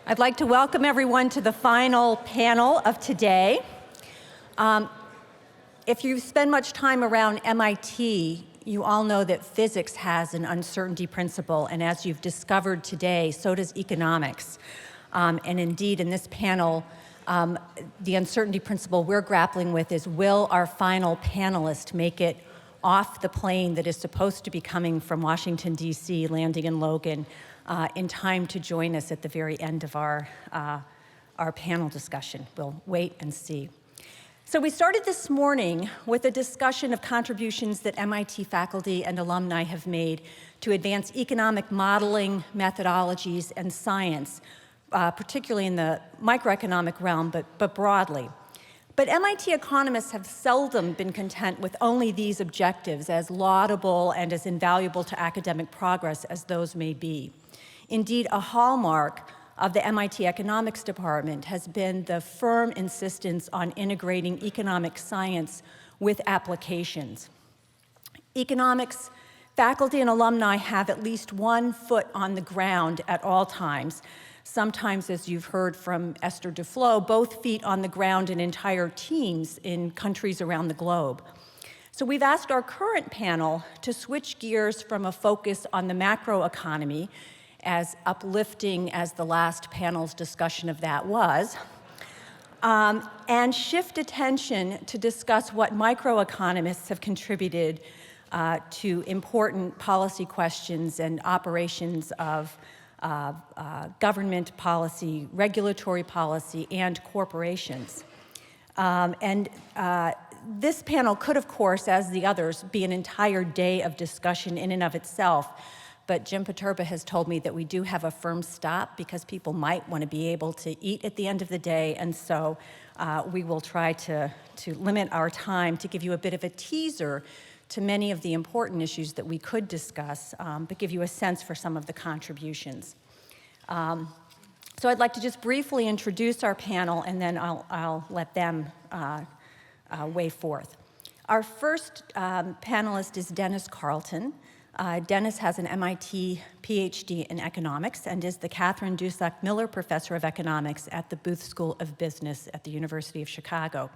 I'd like to welcome everyone to the final panel of today. If you spend much time around MIT, you all know that physics has an uncertainty principle, and as you've discovered today, so does economics. And indeed, in this panel, the uncertainty principle we're grappling with is, will our final panelist make it off the plane that is supposed to be coming from Washington, D.C., landing in Logan, in time to join us at the very end of our panel discussion? We'll wait and see. So we started this morning with a discussion of contributions that MIT faculty and alumni have made to advance economic modeling, methodologies, and science, particularly in the microeconomic realm, but broadly. But MIT economists have seldom been content with only these objectives, as laudable and as invaluable to academic progress as those may be. Indeed, a hallmark of the MIT Economics Department has been the firm insistence on integrating economic science with applications. Economics faculty and alumni have at least one foot on the ground at all times. Sometimes, as you've heard from Esther Duflo, both feet on the ground in entire teams in countries around the globe. So we've asked our current panel to switch gears from a focus on the macroeconomy, as uplifting as the last panel's discussion of that was, and shift attention to discuss what microeconomists have contributed to important policy questions and operations of government policy, regulatory policy, and corporations. This panel could, of course, as the others, be an entire day of discussion in and of itself. But Jim Paterba has told me that we do have a firm stop because people might want to be able to eat at the end of the day, and so we will try to limit our time to give you a bit of a teaser to many of the important issues that we could discuss, but give you a sense for some of the contributions. So I'd like to just briefly introduce our panel, and then I'll let them weigh forth. Our first panelist is Dennis Carlton. Dennis has an MIT PhD in economics and is the Katherine Dusak Miller Professor of Economics at the Booth School of Business at the University of Chicago.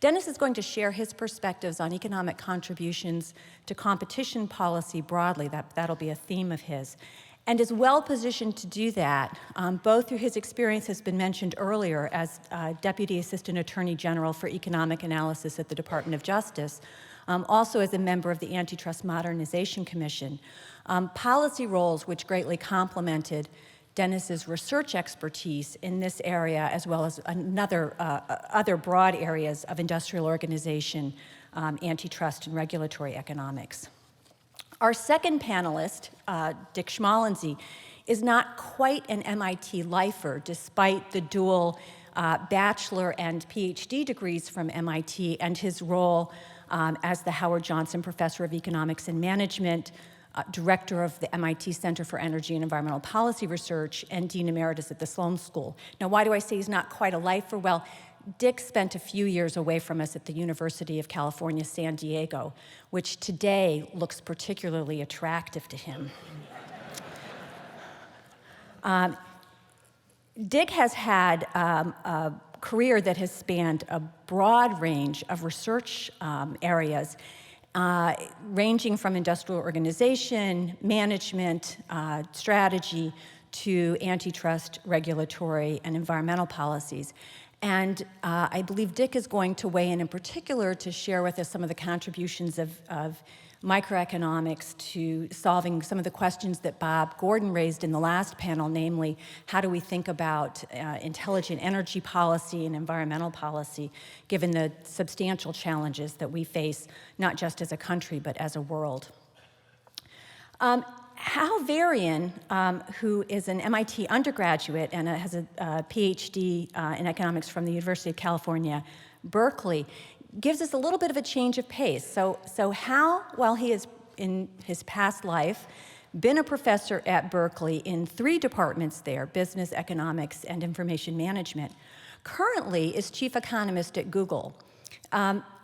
Dennis is going to share his perspectives on economic contributions to competition policy broadly. That'll be a theme of his, and is well positioned to do that, both through his experience, has been mentioned earlier, as Deputy Assistant Attorney General for Economic Analysis at the Department of Justice, also as a member of the Antitrust Modernization Commission, policy roles which greatly complemented Dennis's research expertise in this area, as well as other broad areas of industrial organization, antitrust, and regulatory economics. Our second panelist, Dick Schmalensee, is not quite an MIT lifer, despite the dual bachelor and PhD degrees from MIT and his role as the Howard Johnson Professor of Economics and Management, Director of the MIT Center for Energy and Environmental Policy Research, and Dean Emeritus at the Sloan School. Now, why do I say he's not quite a lifer? Well, Dick spent a few years away from us at the University of California, San Diego, which today looks particularly attractive to him. Dick has had a career that has spanned a broad range of research areas, ranging from industrial organization, management, strategy, to antitrust, regulatory, and environmental policies. And I believe Dick is going to weigh in particular to share with us some of the contributions of microeconomics to solving some of the questions that Bob Gordon raised in the last panel, namely, how do we think about intelligent energy policy and environmental policy, given the substantial challenges that we face, not just as a country, but as a world. Hal Varian, who is an MIT undergraduate and has a PhD in economics from the University of California, Berkeley, gives us a little bit of a change of pace. So Hal, while he has in his past life been a professor at Berkeley in 3 departments there, business, economics, and information management, currently is chief economist at Google.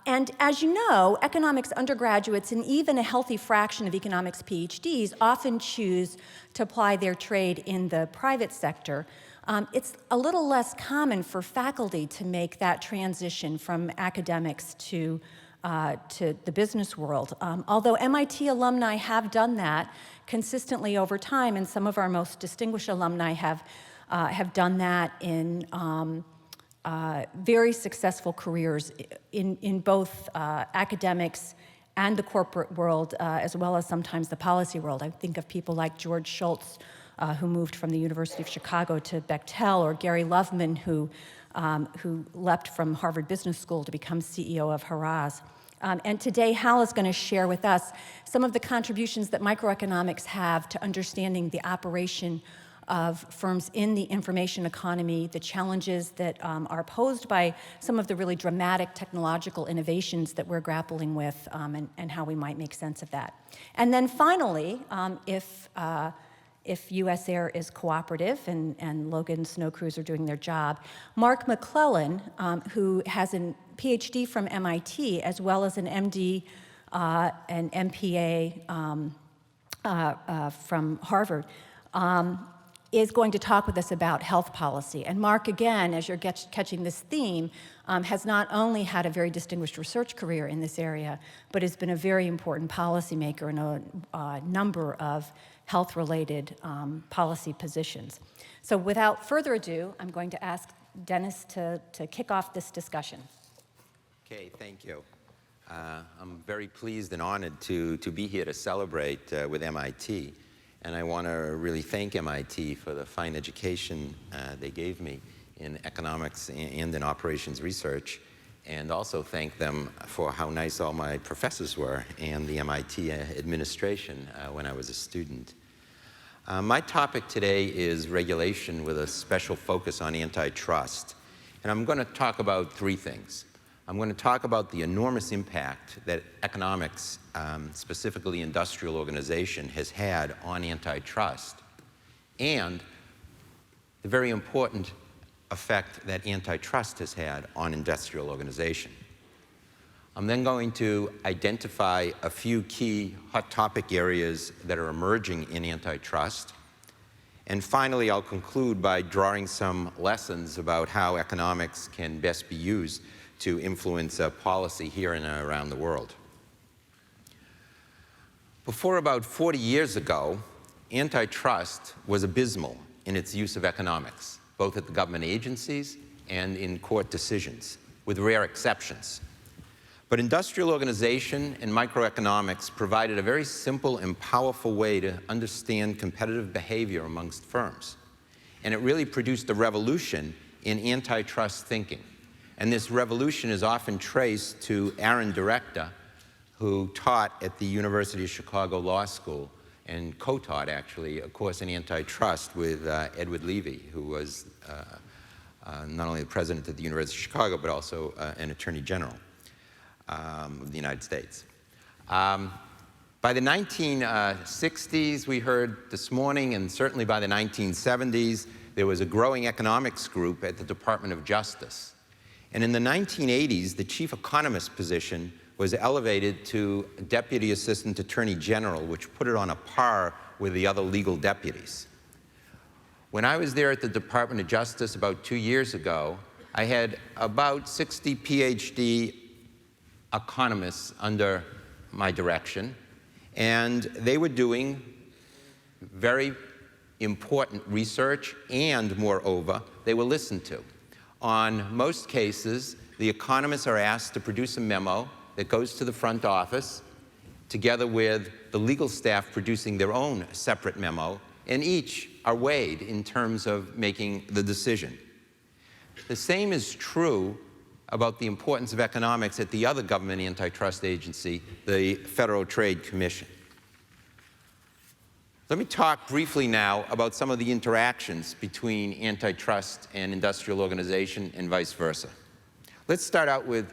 And as you know, economics undergraduates and even a healthy fraction of economics PhDs often choose to apply their trade in the private sector, It's a little less common for faculty to make that transition from academics to the business world. Although MIT alumni have done that consistently over time, and some of our most distinguished alumni have done that in very successful careers in both academics and the corporate world, as well as sometimes the policy world. I think of people like George Shultz, who moved from the University of Chicago to Bechtel, or Gary Loveman, who leapt from Harvard Business School to become CEO of Haraz. And today, Hal is going to share with us some of the contributions that microeconomics have to understanding the operation of firms in the information economy, the challenges that are posed by some of the really dramatic technological innovations that we're grappling with, and how we might make sense of that. And then finally, if US Air is cooperative and Logan Snow Crews are doing their job, Mark McClellan, who has a PhD from MIT as well as an MD and MPA from Harvard, is going to talk with us about health policy. And Mark, again, as you're catching this theme, has not only had a very distinguished research career in this area, but has been a very important policymaker in a number of health-related policy positions. So without further ado, I'm going to ask Dennis to kick off this discussion. Okay, thank you. I'm very pleased and honored to be here to celebrate with MIT. And I want to really thank MIT for the fine education they gave me in economics and in operations research, and also thank them for how nice all my professors were and the MIT administration when I was a student. My topic today is regulation with a special focus on antitrust. And I'm going to talk about three things. I'm going to talk about the enormous impact that economics, specifically industrial organization, has had on antitrust, and the very important effect that antitrust has had on industrial organization. I'm then going to identify a few key hot topic areas that are emerging in antitrust. And finally, I'll conclude by drawing some lessons about how economics can best be used to influence policy here and around the world. Before about 40 years ago, antitrust was abysmal in its use of economics, both at the government agencies and in court decisions, with rare exceptions. But industrial organization and microeconomics provided a very simple and powerful way to understand competitive behavior amongst firms. And it really produced a revolution in antitrust thinking. And this revolution is often traced to Aaron Director, who taught at the University of Chicago Law School and co-taught, actually, a course in antitrust with Edward Levy, who was not only the president of the University of Chicago, but also an attorney general of the United States. By the 1960s, we heard this morning, and certainly by the 1970s, there was a growing economics group at the Department of Justice. And in the 1980s, the chief economist position was elevated to Deputy Assistant Attorney General, which put it on a par with the other legal deputies. When I was there at the Department of Justice about 2 years ago, I had about 60 PhD economists under my direction, and they were doing very important research, and moreover, they were listened to. On most cases, the economists are asked to produce a memo that goes to the front office, together with the legal staff producing their own separate memo, and each are weighed in terms of making the decision. The same is true about the importance of economics at the other government antitrust agency, the Federal Trade Commission. Let me talk briefly now about some of the interactions between antitrust and industrial organization and vice versa. Let's start out with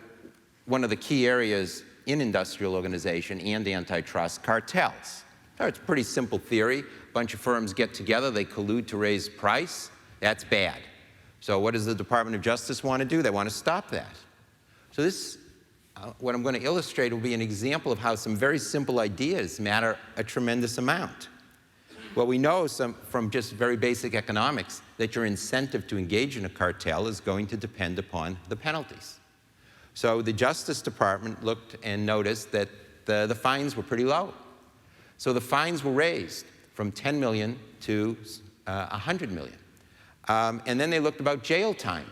one of the key areas in industrial organization and antitrust, cartels. Now, it's a pretty simple theory. A bunch of firms get together, they collude to raise price. That's bad. So what does the Department of Justice want to do? They want to stop that. So this, what I'm going to illustrate will be an example of how some very simple ideas matter a tremendous amount. Well, we know from just very basic economics that your incentive to engage in a cartel is going to depend upon the penalties. So the Justice Department looked and noticed that the fines were pretty low. So the fines were raised from 10 million to 100 million. And then they looked about jail time.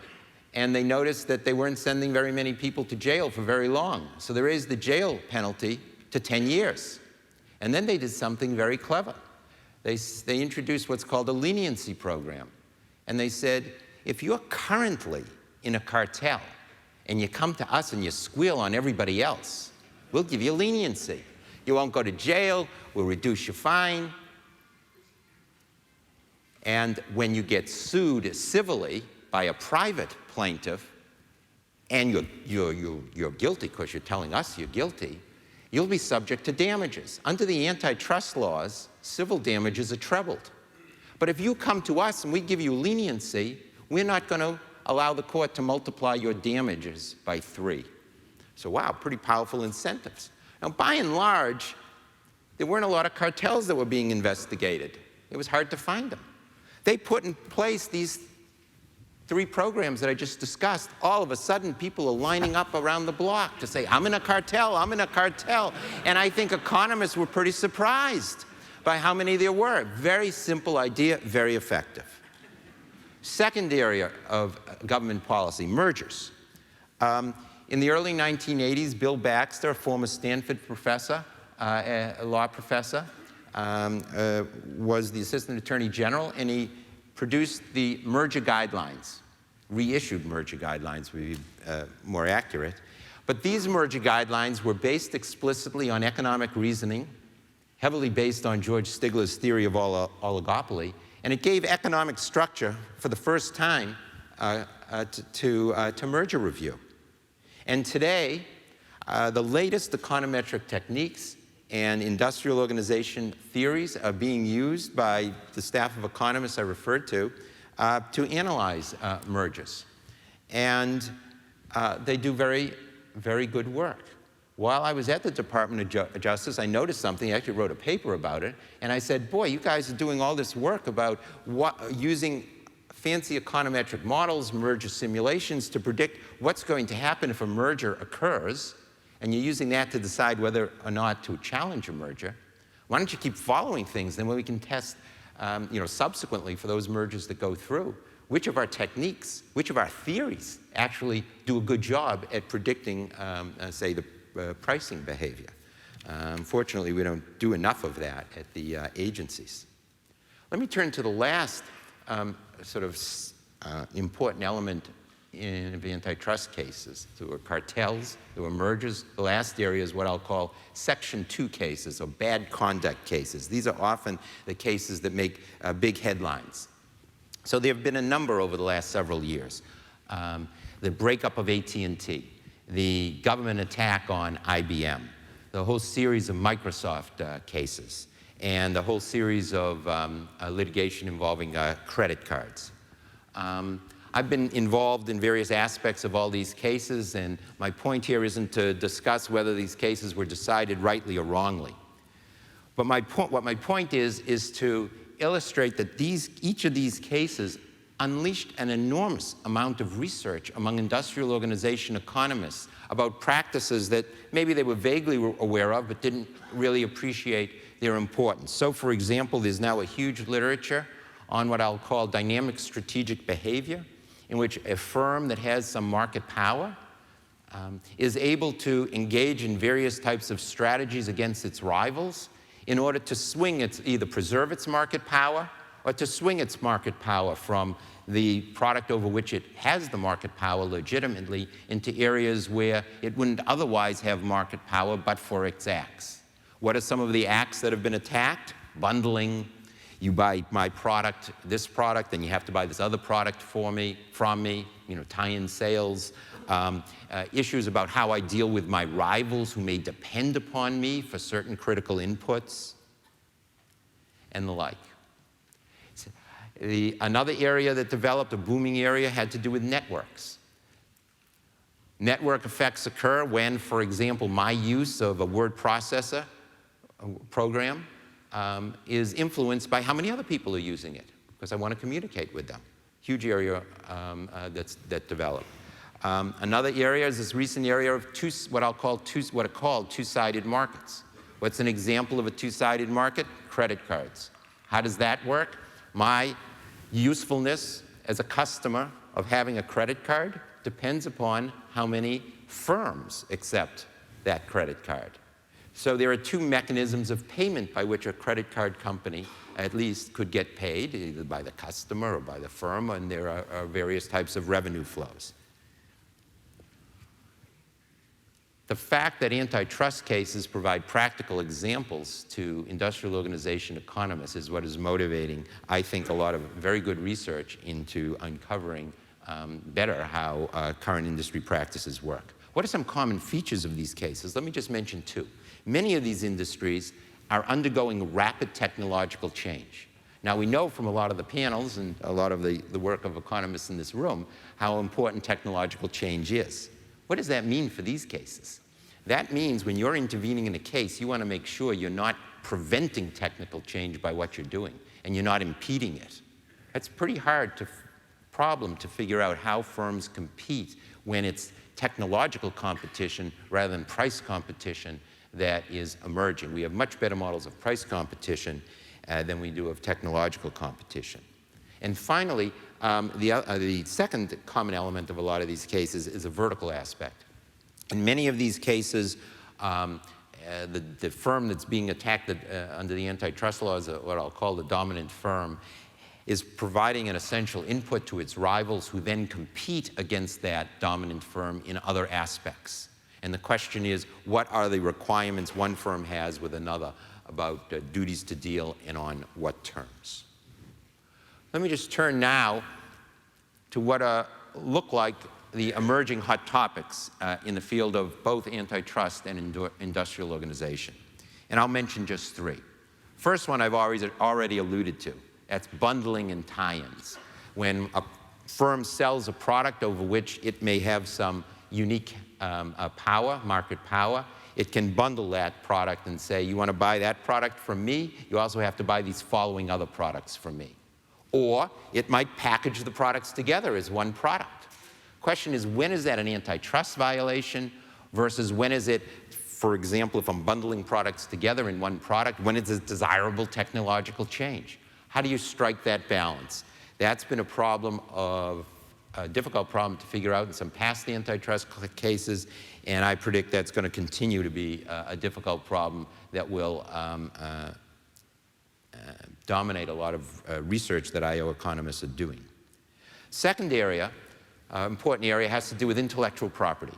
And they noticed that they weren't sending very many people to jail for very long. So they raised the jail penalty to 10 years. And then they did something very clever. They introduced what's called a leniency program. And they said, if you're currently in a cartel and you come to us and you squeal on everybody else, we'll give you leniency. You won't go to jail, we'll reduce your fine. And when you get sued civilly by a private plaintiff, and you're guilty because you're telling us you're guilty, you'll be subject to damages. Under the antitrust laws, civil damages are trebled. But if you come to us and we give you leniency, we're not going to allow the court to multiply your damages by 3. So wow, pretty powerful incentives. Now, by and large, there weren't a lot of cartels that were being investigated. It was hard to find them. They put in place these 3 programs that I just discussed. All of a sudden, people are lining up around the block to say, I'm in a cartel, I'm in a cartel. And I think economists were pretty surprised by how many there were. Very simple idea, very effective. Second area of government policy, mergers. In the early 1980s, Bill Baxter, a former Stanford professor, a law professor, was the Assistant Attorney General, and he produced the merger guidelines, reissued merger guidelines would be more accurate. But these merger guidelines were based explicitly on economic reasoning, heavily based on George Stigler's theory of oligopoly, and it gave economic structure for the first time to merger review. And today, the latest econometric techniques and industrial organization theories are being used by the staff of economists I referred to analyze mergers. And they do very, very good work. While I was at the Department of Justice, I noticed something. I actually wrote a paper about it. And I said, boy, you guys are doing all this work about using fancy econometric models, merger simulations, to predict what's going to happen if a merger occurs. And you're using that to decide whether or not to challenge a merger. Why don't you keep following things, then we can test subsequently for those mergers that go through, which of our techniques, which of our theories actually do a good job at predicting, say, the pricing behavior. Unfortunately, we don't do enough of that at the agencies. Let me turn to the last important element in antitrust cases. There were cartels, there were mergers. The last area is what I'll call Section 2 cases, or bad conduct cases. These are often the cases that make big headlines. So there have been a number over the last several years. The breakup of AT&T, the government attack on IBM, the whole series of Microsoft cases, and the whole series of litigation involving credit cards. I've been involved in various aspects of all these cases, and my point here isn't to discuss whether these cases were decided rightly or wrongly. But what my point is to illustrate that each of these cases unleashed an enormous amount of research among industrial organization economists about practices that maybe they were vaguely aware of but didn't really appreciate their importance. So, for example, there's now a huge literature on what I'll call dynamic strategic behavior, in which a firm that has some market power is able to engage in various types of strategies against its rivals in order to either preserve its market power or to swing its market power from the product over which it has the market power legitimately into areas where it wouldn't otherwise have market power but for its acts. What are some of the acts that have been attacked? Bundling. You buy my product, this product, and you have to buy this other product from me, tie-in sales, issues about how I deal with my rivals who may depend upon me for certain critical inputs, and the like. Another area that developed, a booming area, had to do with networks. Network effects occur when, for example, my use of a word processor program is influenced by how many other people are using it, because I want to communicate with them. Huge area that developed. Another area is this recent area of what are called two-sided markets. What's an example of a two-sided market? Credit cards. How does that work? My usefulness as a customer of having a credit card depends upon how many firms accept that credit card. So there are two mechanisms of payment by which a credit card company at least could get paid, either by the customer or by the firm, and there are various types of revenue flows. The fact that antitrust cases provide practical examples to industrial organization economists is what is motivating, I think, a lot of very good research into uncovering better how current industry practices work. What are some common features of these cases? Let me just mention two. Many of these industries are undergoing rapid technological change. Now, we know from a lot of the panels and a lot of the work of economists in this room how important technological change is. What does that mean for these cases? That means when you're intervening in a case, you want to make sure you're not preventing technical change by what you're doing, and you're not impeding it. It's pretty hard problem to figure out how firms compete when it's technological competition rather than price competition that is emerging. We have much better models of price competition than we do of technological competition. And finally, the second common element of a lot of these cases is a vertical aspect. In many of these cases, the firm that's being attacked under the antitrust laws, what I'll call the dominant firm, is providing an essential input to its rivals who then compete against that dominant firm in other aspects. And the question is, what are the requirements one firm has with another about duties to deal and on what terms? Let me just turn now to what look like the emerging hot topics in the field of both antitrust and industrial organization. And I'll mention just three. First one I've already alluded to. That's bundling and tie-ins. When a firm sells a product over which it may have some unique market power, it can bundle that product and say, you want to buy that product from me, you also have to buy these following other products from me. Or it might package the products together as one product. Question is, when is that an antitrust violation versus when is it, for example, if I'm bundling products together in one product, when is it desirable technological change? How do you strike that balance? That's been a difficult problem to figure out in some past antitrust cases, and I predict that's going to continue to be a difficult problem that will dominate a lot of research that IO economists are doing. Second area, important area, has to do with intellectual property.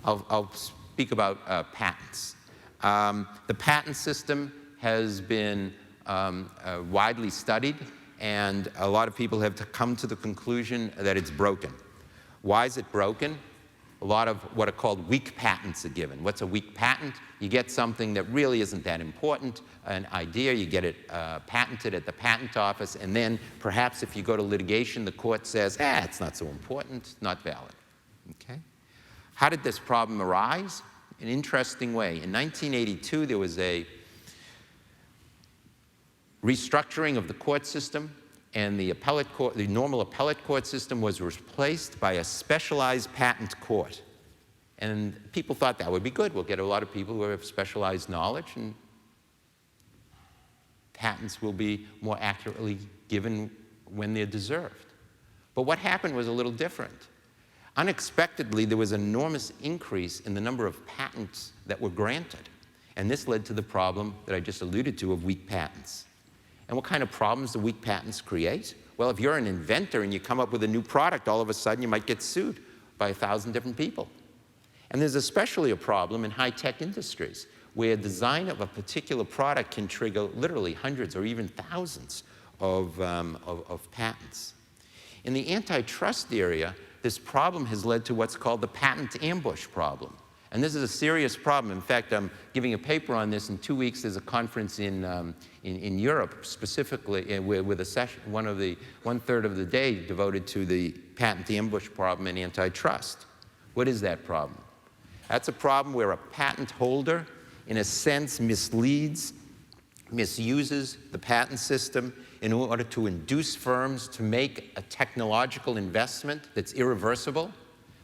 I'll speak about patents. The patent system has been widely studied, and a lot of people have come to the conclusion that it's broken. Why is it broken? A lot of what are called weak patents are given. What's a weak patent? You get something that really isn't that important, an idea, you get it patented at the patent office, and then perhaps if you go to litigation, the court says, it's not so important, not valid. Okay? How did this problem arise? An interesting way. In 1982, there was a restructuring of the court system, and the normal appellate court system was replaced by a specialized patent court. And people thought that would be good. We'll get a lot of people who have specialized knowledge, and patents will be more accurately given when they're deserved. But what happened was a little different. Unexpectedly, there was an enormous increase in the number of patents that were granted. And this led to the problem that I just alluded to of weak patents. And what kind of problems do weak patents create? Well, if you're an inventor and you come up with a new product, all of a sudden you might get sued by 1,000 different people. And there's especially a problem in high-tech industries, where design of a particular product can trigger literally hundreds or even thousands of patents. In the antitrust area, this problem has led to what's called the patent ambush problem. And this is a serious problem. In fact, I'm giving a paper on this. In 2 weeks, there's a conference in Europe, specifically with a session, one-third of the day devoted to the patent ambush problem in antitrust. What is that problem? That's a problem where a patent holder, in a sense, misleads misuses the patent system in order to induce firms to make a technological investment that's irreversible.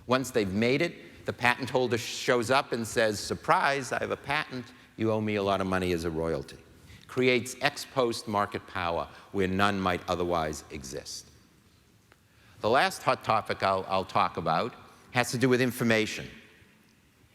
Once they've made it, the patent holder shows up and says, surprise, I have a patent, you owe me a lot of money as a royalty. Creates ex post market power where none might otherwise exist. The last hot topic I'll talk about has to do with information.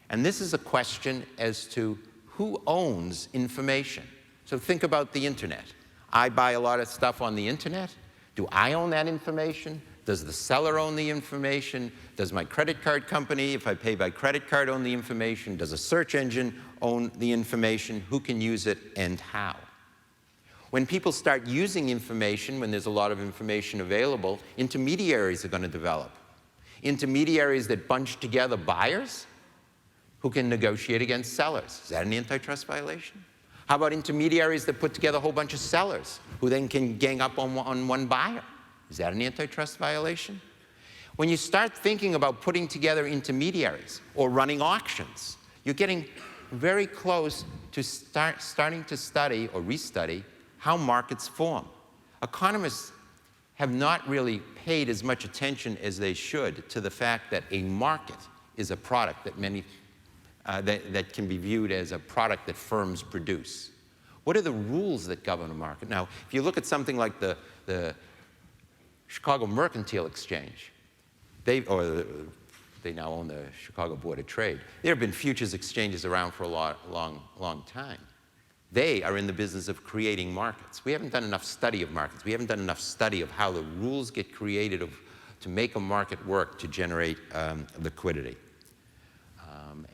And this is a question as to who owns information. So think about the internet. I buy a lot of stuff on the internet. Do I own that information? Does the seller own the information? Does my credit card company, if I pay by credit card, own the information? Does a search engine own the information? Who can use it and how? When people start using information, when there's a lot of information available, intermediaries are going to develop. Intermediaries that bunch together buyers who can negotiate against sellers. Is that an antitrust violation? How about intermediaries that put together a whole bunch of sellers who then can gang up on one buyer? Is that an antitrust violation? When you start thinking about putting together intermediaries or running auctions, you're getting very close to starting to study or restudy how markets form. Economists have not really paid as much attention as they should to the fact that a market is a product that that can be viewed as a product that firms produce. What are the rules that govern a market? Now, if you look at something like the Chicago Mercantile Exchange, they now own the Chicago Board of Trade. There have been futures exchanges around for a long time. They are in the business of creating markets. We haven't done enough study of markets. We haven't done enough study of how the rules get created to make a market work to generate liquidity.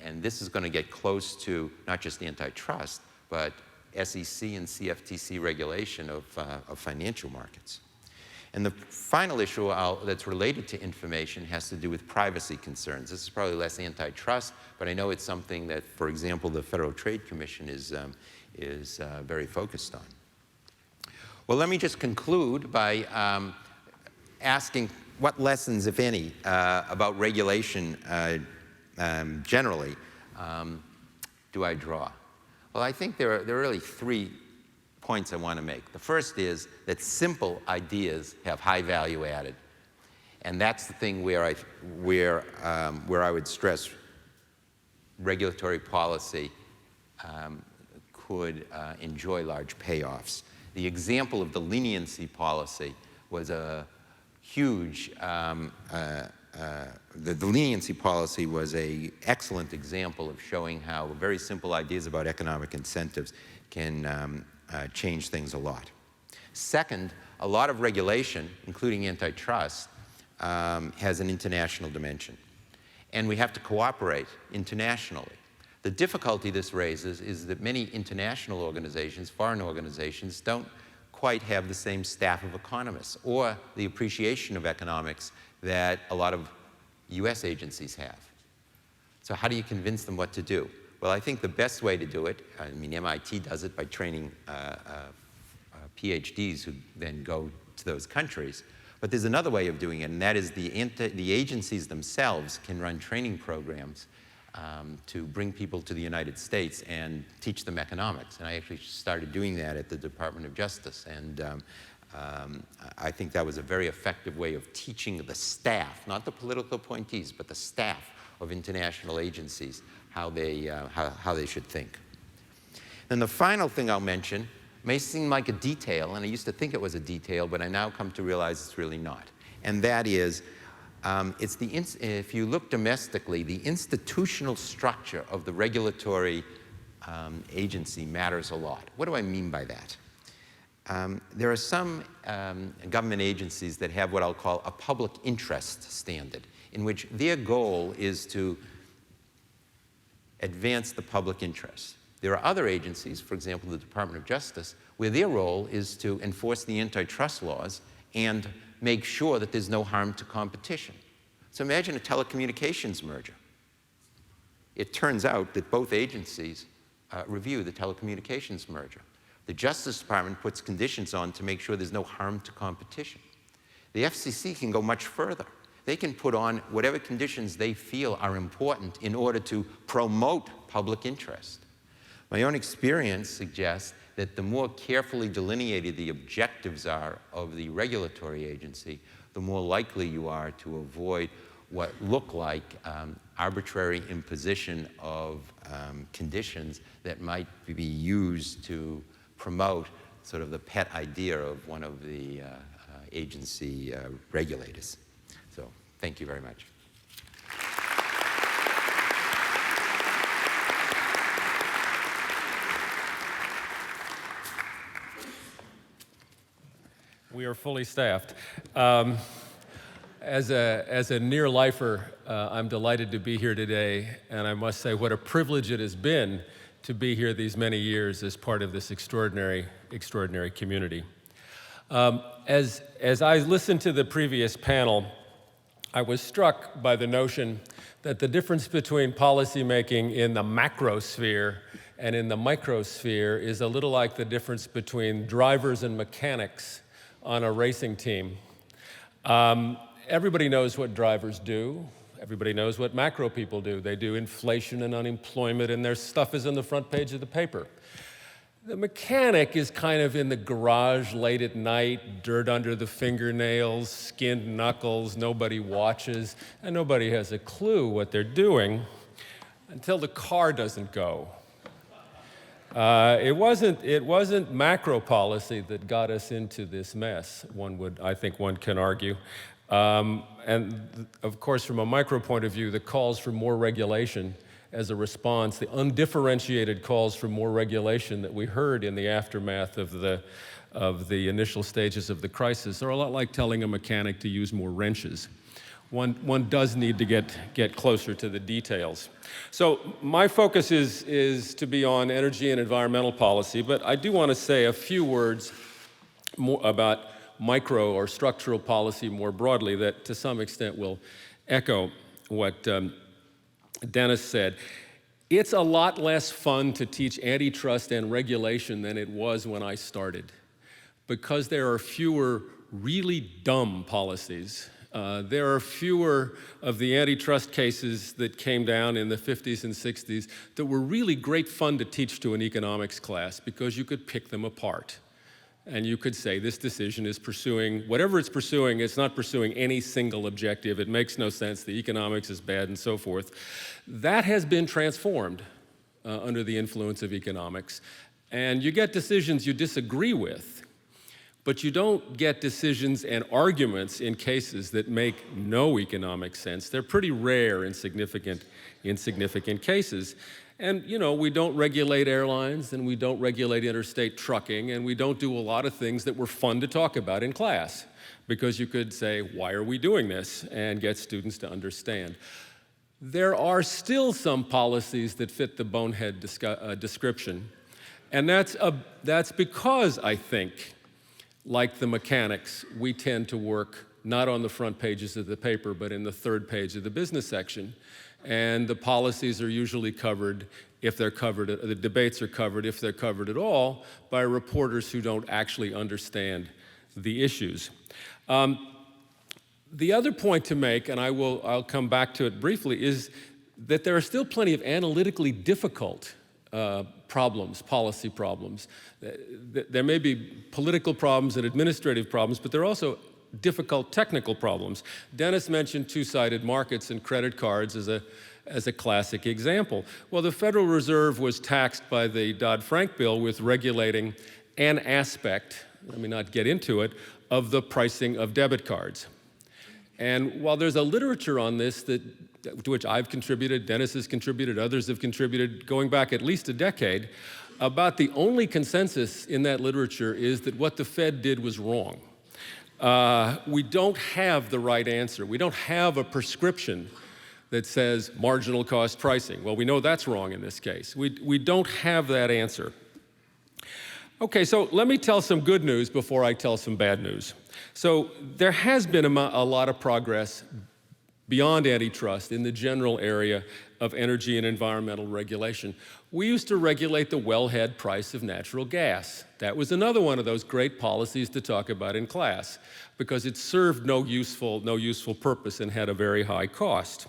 And this is going to get close to not just antitrust, but SEC and CFTC regulation of financial markets. And the final issue that's related to information has to do with privacy concerns. This is probably less antitrust, but I know it's something that, for example, the Federal Trade Commission is very focused on. Well, let me just conclude by asking what lessons, if any, about regulation generally do I draw? Well, I think there are really 3 points I want to make. The first is that simple ideas have high value added. And that's the thing where I would stress regulatory policy could enjoy large payoffs. The example of the leniency policy was a huge, the leniency policy was an excellent example of showing how very simple ideas about economic incentives can change things a lot. Second, a lot of regulation, including antitrust, has an international dimension. And we have to cooperate internationally. The difficulty this raises is that many international organizations, foreign organizations, don't quite have the same staff of economists or the appreciation of economics that a lot of US agencies have. So how do you convince them what to do? Well, I think the best way to do it, I mean, MIT does it by training PhDs who then go to those countries. But there's another way of doing it, and that is the agencies themselves can run training programs to bring people to the United States and teach them economics. And I actually started doing that at the Department of Justice. And I think that was a very effective way of teaching the staff, not the political appointees, but the staff of international agencies how they should think. And the final thing I'll mention may seem like a detail, and I used to think it was a detail, but I now come to realize it's really not. And that is, if you look domestically, the institutional structure of the regulatory agency matters a lot. What do I mean by that? There are some government agencies that have what I'll call a public interest standard, in which their goal is to advance the public interest. There are other agencies, for example, the Department of Justice, where their role is to enforce the antitrust laws and make sure that there's no harm to competition. So imagine a telecommunications merger. It turns out that both agencies review the telecommunications merger. The Justice Department puts conditions on to make sure there's no harm to competition. The FCC can go much further. They can put on whatever conditions they feel are important in order to promote public interest. My own experience suggests that the more carefully delineated the objectives are of the regulatory agency, the more likely you are to avoid what look like arbitrary imposition of conditions that might be used to promote sort of the pet idea of one of the agency regulators. So thank you very much. We are fully staffed. As a near-lifer, I'm delighted to be here today, and I must say what a privilege it has been to be here these many years as part of this extraordinary community. As I listened to the previous panel, I was struck by the notion that the difference between policymaking in the macrosphere and in the microsphere is a little like the difference between drivers and mechanics on a racing team. Everybody knows what drivers do. Everybody knows what macro people do. They do inflation and unemployment, and their stuff is on the front page of the paper. The mechanic is kind of in the garage late at night, dirt under the fingernails, skinned knuckles, nobody watches, and nobody has a clue what they're doing until the car doesn't go. It wasn't macro policy that got us into this mess, I think one can argue. And of course, from a micro point of view, the calls for more regulation as a response, the undifferentiated calls for more regulation that we heard in the aftermath of the initial stages of the crisis are a lot like telling a mechanic to use more wrenches. One does need to get closer to the details. So my focus is to be on energy and environmental policy, but I do want to say a few words more about micro or structural policy more broadly that to some extent will echo what Dennis said. It's a lot less fun to teach antitrust and regulation than it was when I started, because there are fewer really dumb policies. There are fewer of the antitrust cases that came down in the 50s and 60s that were really great fun to teach to an economics class because you could pick them apart. And you could say this decision is pursuing, whatever it's pursuing, it's not pursuing any single objective. It makes no sense. The economics is bad and so forth. That has been transformed under the influence of economics. And you get decisions you disagree with, but you don't get decisions and arguments in cases that make no economic sense. They're pretty rare in significant cases. And, you know, we don't regulate airlines, and we don't regulate interstate trucking, and we don't do a lot of things that were fun to talk about in class, because you could say, why are we doing this, and get students to understand. There are still some policies that fit the bonehead description, and that's because, I think, like the mechanics, we tend to work not on the front pages of the paper, but in the third page of the business section. And the policies are usually covered, if they're covered, the debates are covered, if they're covered at all, by reporters who don't actually understand the issues. The other point to make, and I'll come back to it briefly, is that there are still plenty of analytically difficult problems, policy problems. There may be political problems and administrative problems, but there are also difficult technical problems. Dennis mentioned two-sided markets and credit cards as a classic example. Well, the Federal Reserve was taxed by the Dodd-Frank bill with regulating an aspect, let me not get into it, of the pricing of debit cards. And while there's a literature on this to which I've contributed, Dennis has contributed, others have contributed, going back at least a decade, about the only consensus in that literature is that what the Fed did was wrong. We don't have the right answer. We don't have a prescription that says marginal cost pricing. Well, we know that's wrong in this case. We don't have that answer. Okay, so let me tell some good news before I tell some bad news. So there has been a lot of progress beyond antitrust in the general area of energy and environmental regulation. We used to regulate the wellhead price of natural gas. That was another one of those great policies to talk about in class because it served no useful purpose and had a very high cost.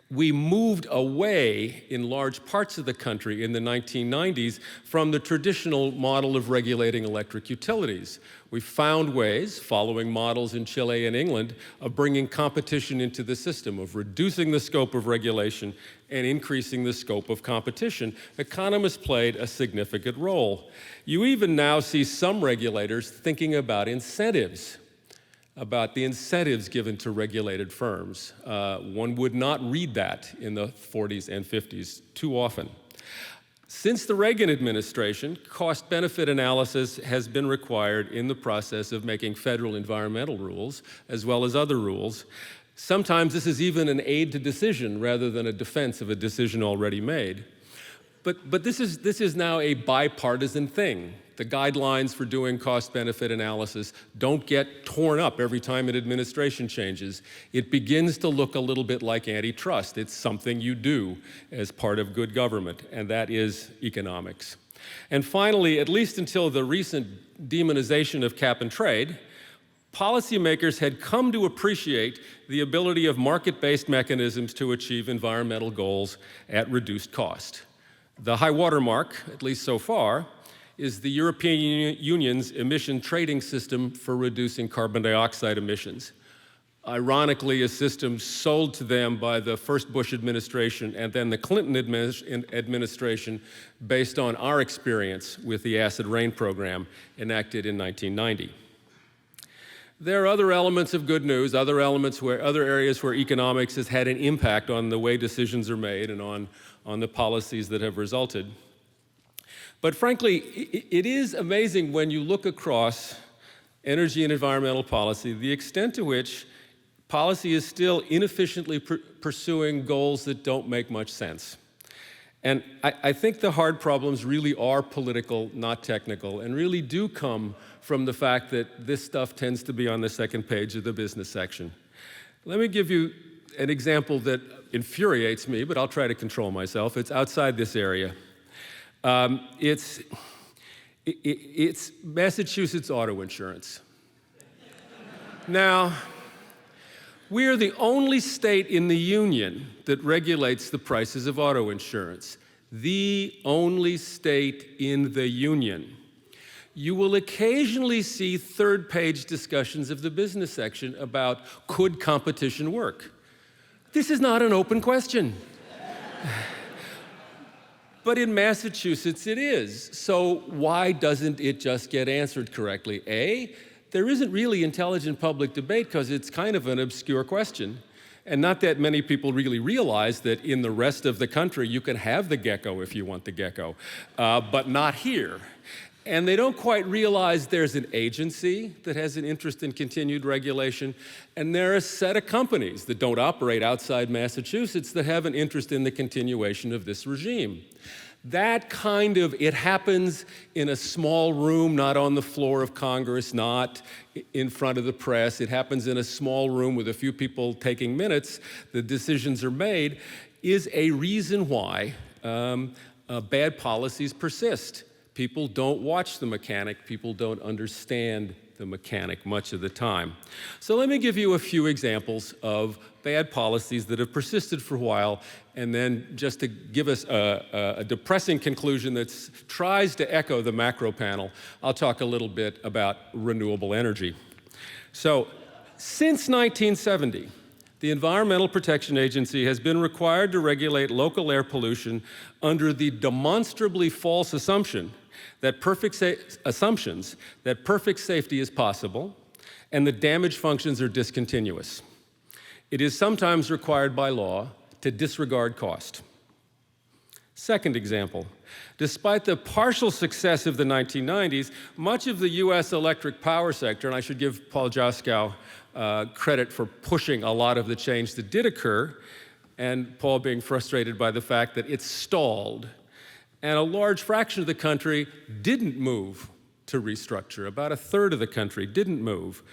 we moved away in large parts of the country in the 1990s from the traditional model of regulating electric utilities. We found ways, following models in Chile and England, of bringing competition into the system, of reducing the scope of regulation and increasing the scope of competition. Economists played a significant role. You even now see some regulators thinking about incentives, about the incentives given to regulated firms. One would not read that in the 40s and 50s too often. Since the Reagan administration, cost-benefit analysis has been required in the process of making federal environmental rules, as well as other rules. Sometimes this is even an aid to decision rather than a defense of a decision already made. But this is now a bipartisan thing. The guidelines for doing cost-benefit analysis don't get torn up every time an administration changes. It begins to look a little bit like antitrust. It's something you do as part of good government, and that is economics. And finally, at least until the recent demonization of cap and trade, policymakers had come to appreciate the ability of market-based mechanisms to achieve environmental goals at reduced cost. The high water mark, at least so far, is the European Union's emission trading system for reducing carbon dioxide emissions. Ironically, a system sold to them by the first Bush administration and then the Clinton administration based on our experience with the acid rain program enacted in 1990. There are other elements of good news, other areas where economics has had an impact on the way decisions are made and on the policies that have resulted. But frankly, it is amazing when you look across energy and environmental policy, the extent to which policy is still inefficiently pursuing goals that don't make much sense. And I think the hard problems really are political, not technical, and really do come from the fact that this stuff tends to be on the second page of the business section. Let me give you an example that infuriates me, but I'll try to control myself. It's outside this area. It's Massachusetts auto insurance. Now, we are the only state in the union that regulates the prices of auto insurance. The only state in the union. You will occasionally see third-page discussions of the business section about could competition work. This is not an open question. But in Massachusetts, it is. So why doesn't it just get answered correctly? A, there isn't really intelligent public debate because it's kind of an obscure question. And not that many people really realize that in the rest of the country, you can have the gecko if you want the gecko, but not here. And they don't quite realize there's an agency that has an interest in continued regulation, and there are a set of companies that don't operate outside Massachusetts that have an interest in the continuation of this regime. That kind of, it happens in a small room, not on the floor of Congress, not in front of the press. It happens in a small room with a few people taking minutes. The decisions are made, is a reason why bad policies persist. People don't watch the mechanic. People don't understand the mechanic much of the time. So let me give you a few examples of bad policies that have persisted for a while, and then just to give us a depressing conclusion that tries to echo the macro panel, I'll talk a little bit about renewable energy. So since 1970, the Environmental Protection Agency has been required to regulate local air pollution under the demonstrably false assumption that perfect safety is possible and the damage functions are discontinuous. It is sometimes required by law to disregard cost. Second example, despite the partial success of the 1990s, much of the US electric power sector, and I should give Paul Joskow credit for pushing a lot of the change that did occur, and Paul being frustrated by the fact that it stalled. And a large fraction of the country didn't move to restructure. About a third of the country didn't move.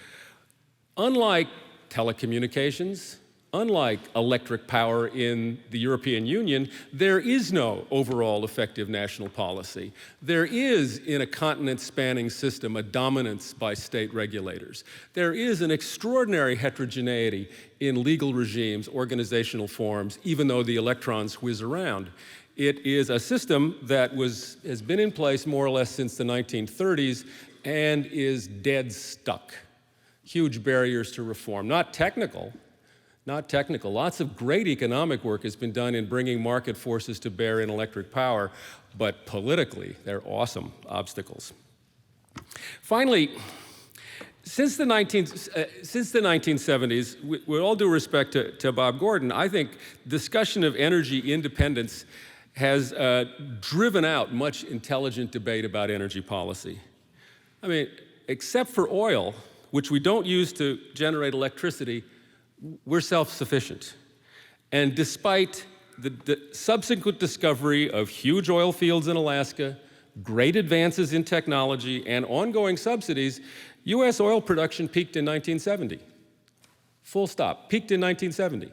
Unlike telecommunications, unlike electric power in the European Union, there is no overall effective national policy. There is, in a continent-spanning system, a dominance by state regulators. There is an extraordinary heterogeneity in legal regimes, organizational forms, even though the electrons whiz around. It is a system that has been in place more or less since the 1930s and is dead stuck. Huge barriers to reform. Not technical. Lots of great economic work has been done in bringing market forces to bear in electric power, but politically, they're awesome obstacles. Finally, since the 1970s, with all due respect to Bob Gordon, I think discussion of energy independence has driven out much intelligent debate about energy policy. I mean, except for oil, which we don't use to generate electricity, we're self-sufficient. And despite the subsequent discovery of huge oil fields in Alaska, great advances in technology, and ongoing subsidies, US oil production peaked in 1970. Full stop. Peaked in 1970.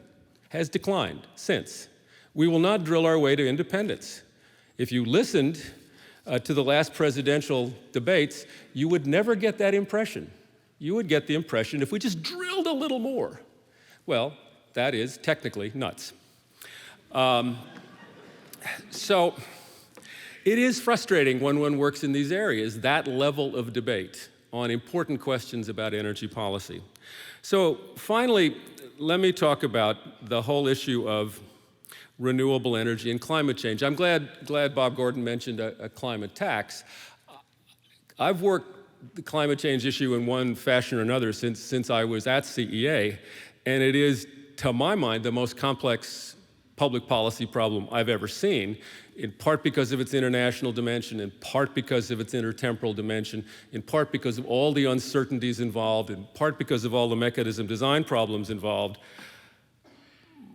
Has declined since. We will not drill our way to independence. If you listened to the last presidential debates, you would never get that impression. You would get the impression if we just drilled a little more. Well, that is technically nuts. So it is frustrating when one works in these areas, that level of debate on important questions about energy policy. So finally, let me talk about the whole issue of renewable energy and climate change. I'm glad Bob Gordon mentioned a climate tax. I've worked the climate change issue in one fashion or another since I was at CEA, and it is, to my mind, the most complex public policy problem I've ever seen, in part because of its international dimension, in part because of its intertemporal dimension, in part because of all the uncertainties involved, in part because of all the mechanism design problems involved.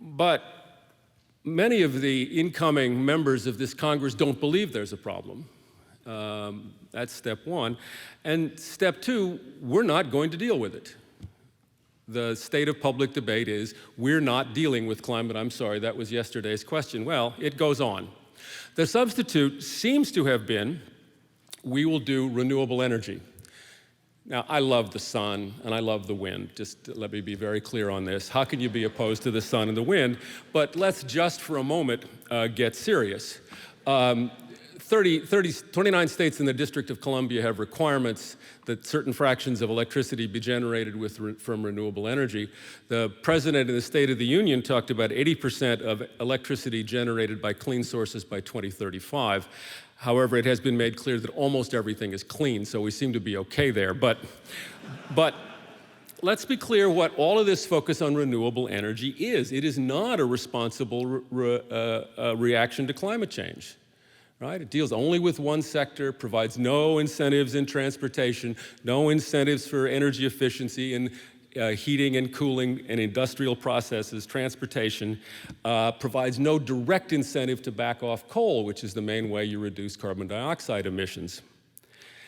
But many of the incoming members of this Congress don't believe there's a problem. That's step one. And step two, we're not going to deal with it. The state of public debate is, we're not dealing with climate. I'm sorry, that was yesterday's question. Well, it goes on. The substitute seems to have been, we will do renewable energy. Now, I love the sun and I love the wind. Just let me be very clear on this. How can you be opposed to the sun and the wind? But let's just for a moment get serious. 29 states in the District of Columbia have requirements that certain fractions of electricity be generated from renewable energy. The president in the State of the Union talked about 80% of electricity generated by clean sources by 2035. However, it has been made clear that almost everything is clean, so we seem to be okay there. But let's be clear what all of this focus on renewable energy is. It is not a responsible reaction to climate change. Right? It deals only with one sector, provides no incentives in transportation, no incentives for energy efficiency in heating and cooling and industrial processes, transportation, provides no direct incentive to back off coal, which is the main way you reduce carbon dioxide emissions.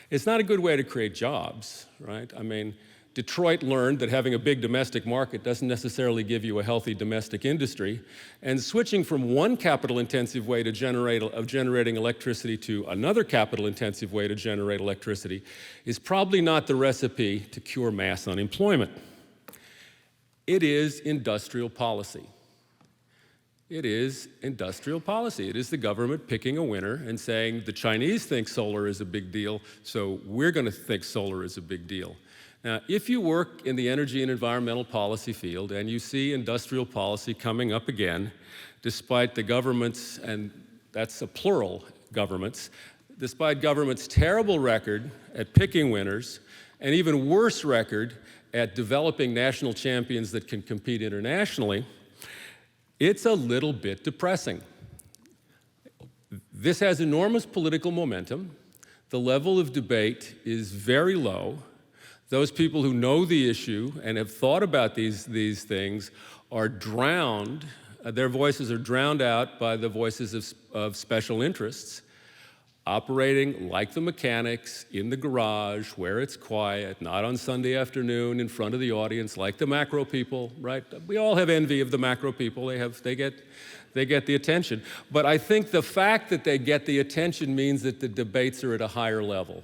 It's not a good way to create jobs, right? I mean, Detroit learned that having a big domestic market doesn't necessarily give you a healthy domestic industry, and switching from one capital-intensive way of generating electricity to another capital-intensive way to generate electricity is probably not the recipe to cure mass unemployment. It is industrial policy. It is industrial policy. It is the government picking a winner and saying, the Chinese think solar is a big deal, so we're going to think solar is a big deal. Now, if you work in the energy and environmental policy field and you see industrial policy coming up again, despite the government's, and that's a plural governments, despite government's terrible record at picking winners, and even worse record at developing national champions that can compete internationally, it's a little bit depressing. This has enormous political momentum. The level of debate is very low. Those people who know the issue and have thought about these things are drowned, their voices are drowned out by the voices of special interests. operating like the mechanics in the garage where it's quiet, not on Sunday afternoon in front of the audience like the macro people, right? We all have envy of the macro people. They get the attention. But I think the fact that they get the attention means that the debates are at a higher level.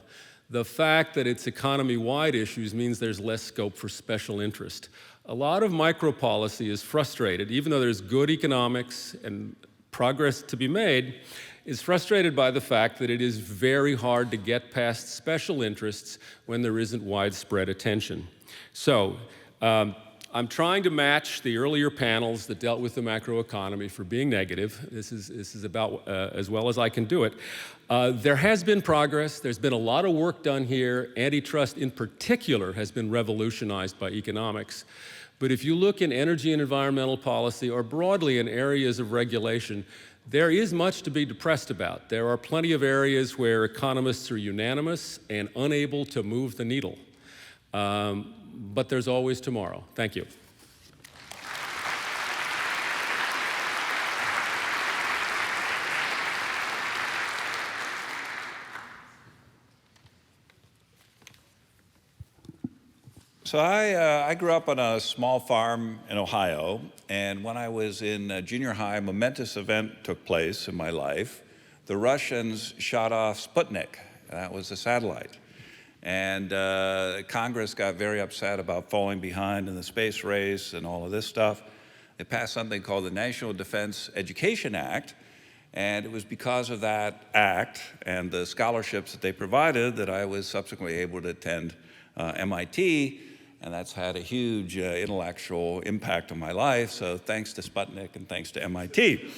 The fact that it's economy-wide issues means there's less scope for special interest. A lot of micro policy is frustrated, even though there's good economics and progress to be made, is frustrated by the fact that it is very hard to get past special interests when there isn't widespread attention. So I'm trying to match the earlier panels that dealt with the macroeconomy for being negative. This is about as well as I can do it. There has been progress. There's been a lot of work done here. Antitrust in particular has been revolutionized by economics. But if you look in energy and environmental policy, or broadly in areas of regulation, there is much to be depressed about. There are plenty of areas where economists are unanimous and unable to move the needle. But there's always tomorrow. Thank you. So I grew up on a small farm in Ohio, and when I was in junior high, a momentous event took place in my life. The Russians shot off Sputnik. That was a satellite. And Congress got very upset about falling behind in the space race and all of this stuff. They passed something called the National Defense Education Act, and it was because of that act and the scholarships that they provided that I was subsequently able to attend MIT, and that's had a huge intellectual impact on my life, so thanks to Sputnik and thanks to MIT.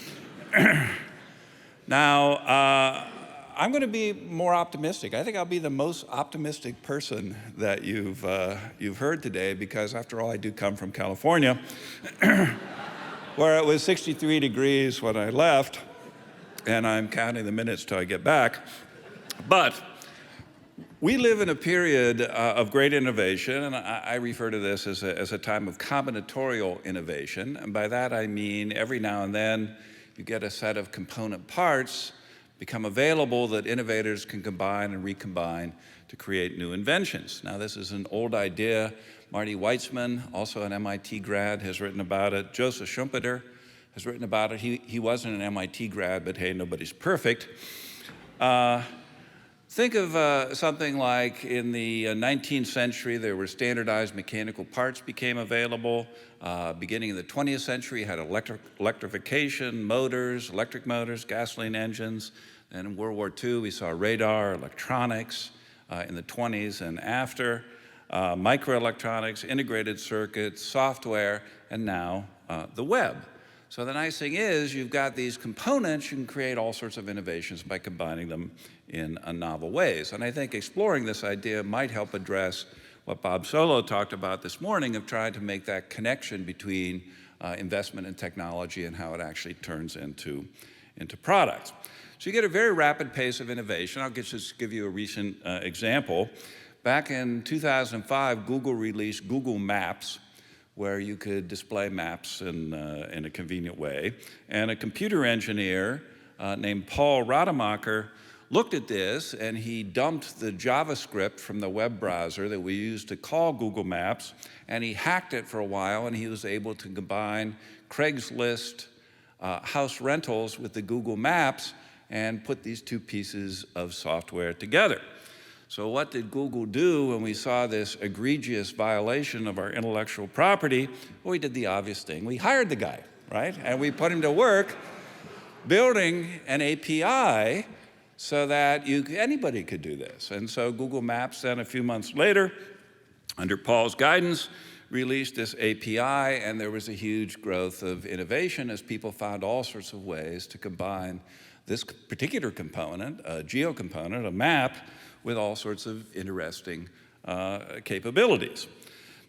Now, I'm going to be more optimistic. I think I'll be the most optimistic person that you've heard today, because after all, I do come from California, where it was 63 degrees when I left, and I'm counting the minutes till I get back. But we live in a period of great innovation, and I refer to this as a time of combinatorial innovation. And by that I mean every now and then you get a set of component parts become available that innovators can combine and recombine to create new inventions. Now, this is an old idea. Marty Weitzman, also an MIT grad, has written about it. Joseph Schumpeter has written about it. He wasn't an MIT grad, but hey, nobody's perfect. Think of something like in the 19th century, there were standardized mechanical parts became available. Beginning of the 20th century, had electrification, motors, electric motors, gasoline engines. And in World War II, we saw radar, electronics in the 20s and after, microelectronics, integrated circuits, software, and now the web. So the nice thing is you've got these components, you can create all sorts of innovations by combining them in novel ways. And I think exploring this idea might help address what Bob Solow talked about this morning of trying to make that connection between investment in technology and how it actually turns into products. So you get a very rapid pace of innovation. I'll just give you a recent example. Back in 2005, Google released Google Maps, where you could display maps in a convenient way. And a computer engineer named Paul Rademacher looked at this, and he dumped the JavaScript from the web browser that we use to call Google Maps, and he hacked it for a while, and he was able to combine Craigslist house rentals with the Google Maps and put these two pieces of software together. So what did Google do when we saw this egregious violation of our intellectual property? Well, we did the obvious thing. We hired the guy, right? And we put him to work building an API so that anybody could do this. And so Google Maps then a few months later, under Paul's guidance, released this API, and there was a huge growth of innovation as people found all sorts of ways to combine this particular component, a geo component, a map, with all sorts of interesting capabilities.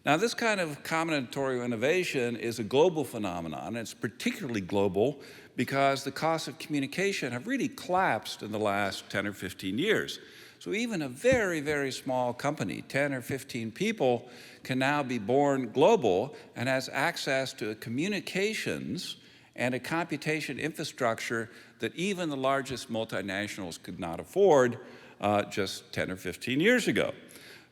Now, this kind of combinatorial innovation is a global phenomenon. It's particularly global because the costs of communication have really collapsed in the last 10 or 15 years. So even a very, very small company, 10 or 15 people, can now be born global and has access to communications and a computation infrastructure that even the largest multinationals could not afford just 10 or 15 years ago.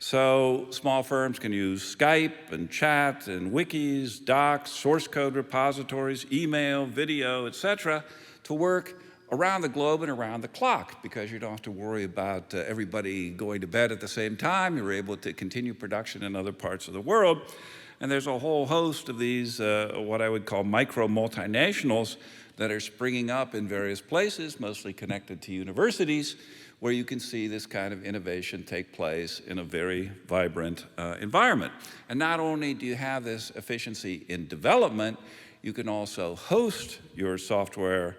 So small firms can use Skype and chat and wikis, docs, source code repositories, email, video, etc., to work around the globe and around the clock, because you don't have to worry about everybody going to bed at the same time. You're able to continue production in other parts of the world. And there's a whole host of these, what I would call micro multinationals that are springing up in various places, mostly connected to universities, where you can see this kind of innovation take place in a very vibrant environment. And not only do you have this efficiency in development, you can also host your software